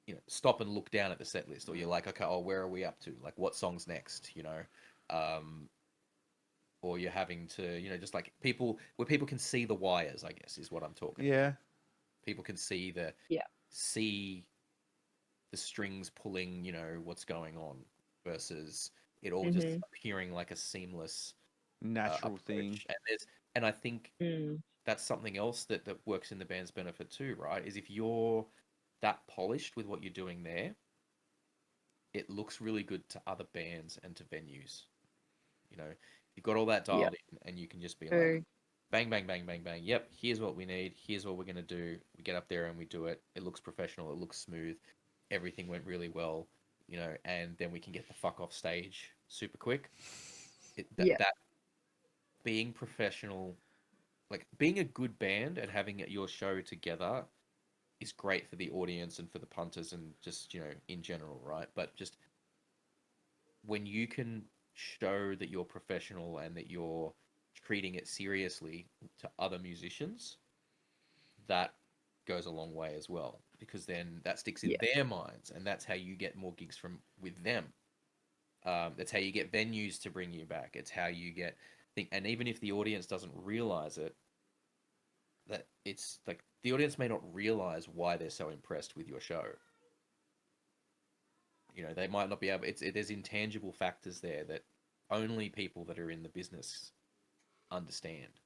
you know, stop and look down at the set list, or you're like, okay, oh, where are we up to? Like what song's next? You know. Um, or you're having to, you know, just like people where people can see the wires, I guess, is what I'm talking about. Yeah, People can yeah. see the strings pulling, you know, what's going on, versus it all just Mhm. appearing like a seamless natural thing. approach. And I think Mm, that's something else that works in the band's benefit too, right? Is if you're that polished with what you're doing there, it looks really good to other bands and to venues. You know, you've got all that yeah. dialed in, and you can just be like, True. bang, bang, bang, bang, bang. Yep, here's what we need. Here's what we're gonna do. We get up there and we do it. It looks professional. It looks smooth. Everything went really well, you know. And then we can get the fuck off stage super quick. Yeah. That being professional, like being a good band and having your show together, is great for the audience and for the punters and just, you know, in general, right? But just when you can show that you're professional and that you're treating it seriously to other musicians, that goes a long way as well, because then that sticks in Yeah. their minds, and that's how you get more gigs from with them. That's how you get venues to bring you back. It's how you get and even if the audience doesn't realize it, that it's like the audience may not realize why they're so impressed with your show. You know, they might not be able. There's intangible factors there that only people that are in the business understand.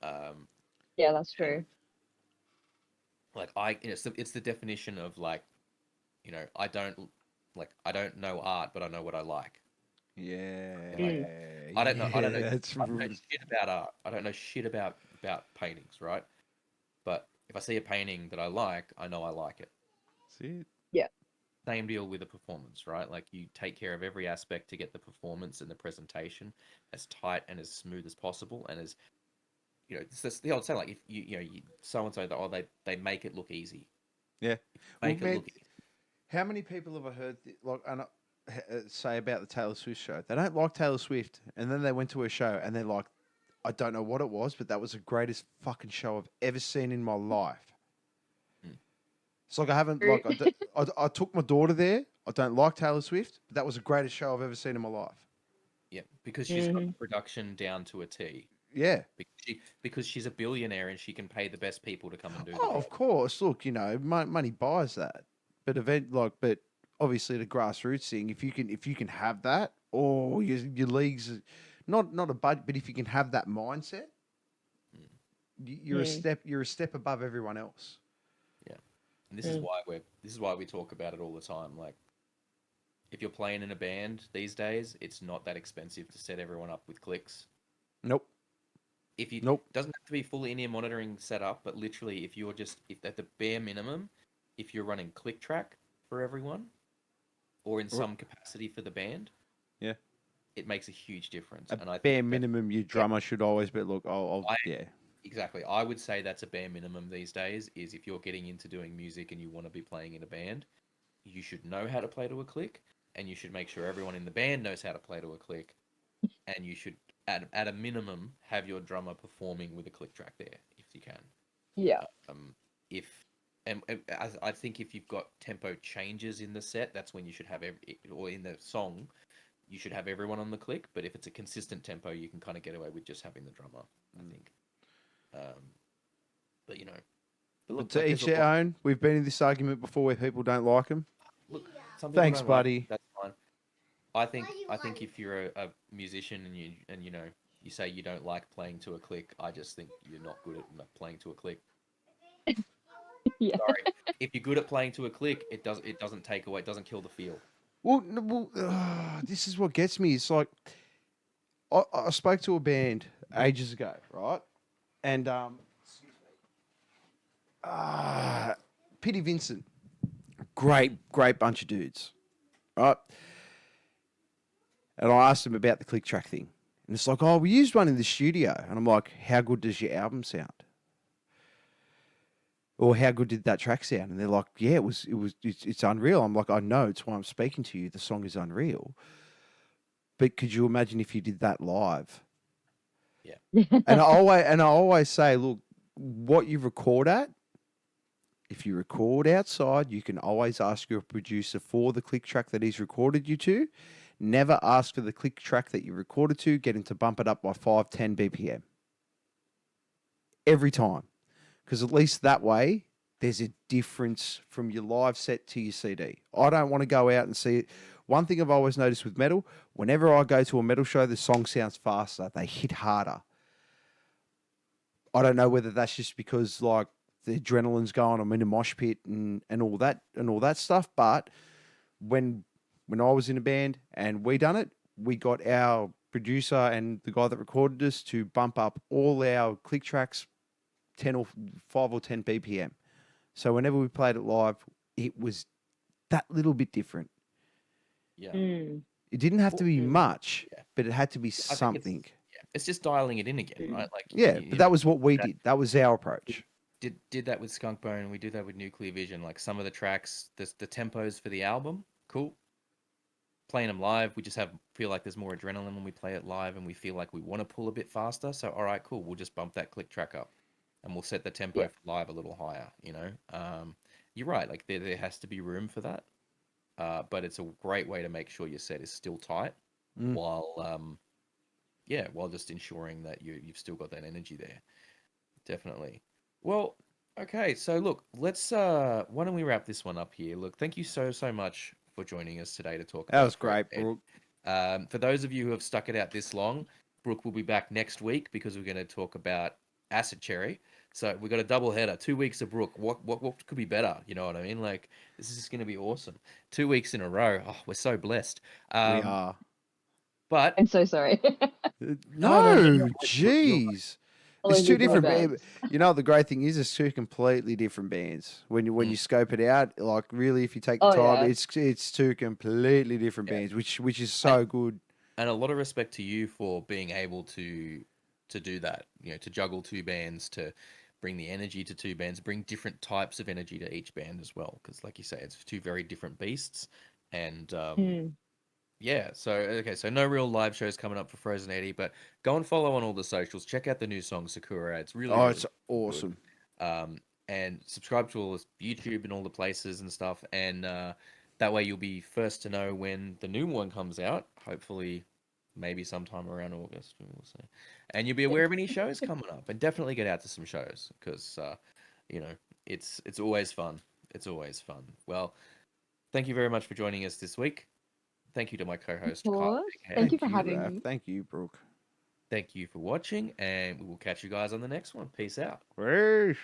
Um, Yeah, that's and true. like you know, it's the definition of like, you know, I don't know art, but I know what I like. Yeah, And like, Mm, I don't know, yeah, that's I don't know shit about art. I don't know shit about paintings, right? But if I see a painting that I like, I know I like it. it. yeah. Same deal with the performance, right? Like you take care of every aspect to get the performance and the presentation as tight and as smooth as possible, and as, you know, it's just the old saying, like if you know, so and so, they make it look easy. Yeah. Well, Make it man, look easy. how many people have I heard like say about the Taylor Swift show? They don't like Taylor Swift, and then they went to her show and they're like, I don't know what it was, but that was the greatest fucking show I've ever seen in my life. Mm, It's like I haven't True. like I took my daughter there. I don't like Taylor Swift, but that was the greatest show I've ever seen in my life. yeah, because she's got the Mhm. production down to a T. Yeah. Because she's a billionaire and she can pay the best people to come and do the Oh, job. of course. Look, you know, money buys that, but but obviously the grassroots thing. If you can have that, or your leagues, not a budget, but if you can have that mindset, Mm, Mm, you're a step above everyone else. yeah, and mm. this is why we talk about it all the time. Like, if you're playing in a band these days, it's not that expensive to set everyone up with clicks. Nope. If you Nope. doesn't have to be full in-ear monitoring setup, but literally, if at the bare minimum, if you're running click track for everyone, or in some capacity for the band, Yeah. it makes a huge difference. At And I bare think that minimum, your drummer should always be, look, I yeah. exactly, I would say that's a bare minimum these days. Is if you're getting into doing music and you want to be playing in a band, you should know how to play to a click, and you should make sure everyone in the band knows how to play to a click, and you should at a minimum have your drummer performing with a click track there if you can. Yeah. If and I think if you've got tempo changes in the set, that's when you should have or in the song, you should have everyone on the click. But if it's a consistent tempo, you can kind of get away with just having the drummer, I think. But you know, But to each their own. We've been in this argument before where people don't like them. Look, some people Thanks, don't like buddy. it, that's fine. I think if you're a musician and you know you say you don't like playing to a click, I just think you're not good at playing to a click. Yeah. Sorry, if you're good at playing to a click, it doesn't take away, it doesn't kill the feel. Well, this is what gets me. It's like I spoke to a band ages ago, right? And Pity Vincent, great bunch of dudes, right? And I asked him about the click track thing, and it's like, oh, we used one in the studio, and I'm like, how good does your album sound? Or how good did that track sound? And they're like, yeah, it's unreal. I'm like, I know, it's why I'm speaking to you. The song is unreal. But could you imagine if you did that live? Yeah. And I always say, look, what you record at, if you record outside, you can always ask your producer for the click track that he's recorded you to. Never ask for the click track that you recorded to. Get him to bump it up by 5, 10 BPM. Every time. Because at least that way, there's a difference from your live set to your CD. I don't want to go out and see it. One thing I've always noticed with metal, whenever I go to a metal show, the song sounds faster. They hit harder. I don't know whether that's just because like the adrenaline's going, I'm in a mosh pit and all that stuff. But when I was in a band and we done it, we got our producer and the guy that recorded us to bump up all our click tracks 5 or 10 BPM. So whenever we played it live, it was that little bit different. Yeah. It didn't have to be much, but it had to be something. It's just dialing it in again, right? Like but that was what we did. That was our approach. Did that with Skunkbone. We do that with Nuclear Vision. Like some of the tracks, the tempos for the album, cool. Playing them live, we just feel like there's more adrenaline when we play it live, and we feel like we want to pull a bit faster. So all right, cool. We'll just bump that click track up, and we'll set the tempo for live a little higher. You know, you're right. Like there has to be room for that, but it's a great way to make sure your set is still tight while just ensuring that you've still got that energy there. Definitely. Well, okay. So look, let's why don't we wrap this one up here? Look, thank you so much for joining us today to talk about That was great, Brooke. For those of you who have stuck it out this long, Brooke will be back next week because we're going to talk about Acid Cherry. So we've got a double header, 2 weeks of Brooke. What could be better? You know what I mean? Like this is just going to be awesome. 2 weeks in a row. Oh, we're so blessed. We are. But I'm so sorry. No, jeez. It's two different bands. You know, the great thing is it's two completely different bands. When you scope it out, like really, if you take the time, it's two completely different bands, which is so good. And a lot of respect to you for being able to do that. You know, to juggle two bands, to bring the energy to two bands, bring different types of energy to each band as well. Because, like you say, it's two very different beasts. And yeah, so no real live shows coming up for Frozen Eddie, but go and follow on all the socials. Check out the new song Sakura. It's really it's awesome. And subscribe to all this YouTube and all the places and stuff, and that way you'll be first to know when the new one comes out. Hopefully, maybe sometime around August, we'll see. And you'll be aware of any shows coming up, and definitely get out to some shows because you know it's always fun. It's always fun. Well, thank you very much for joining us this week. Thank you to my co-host, Kyle. Thank you for having me. Thank you, Brooke. Thank you for watching, and we will catch you guys on the next one. Peace out. Peace.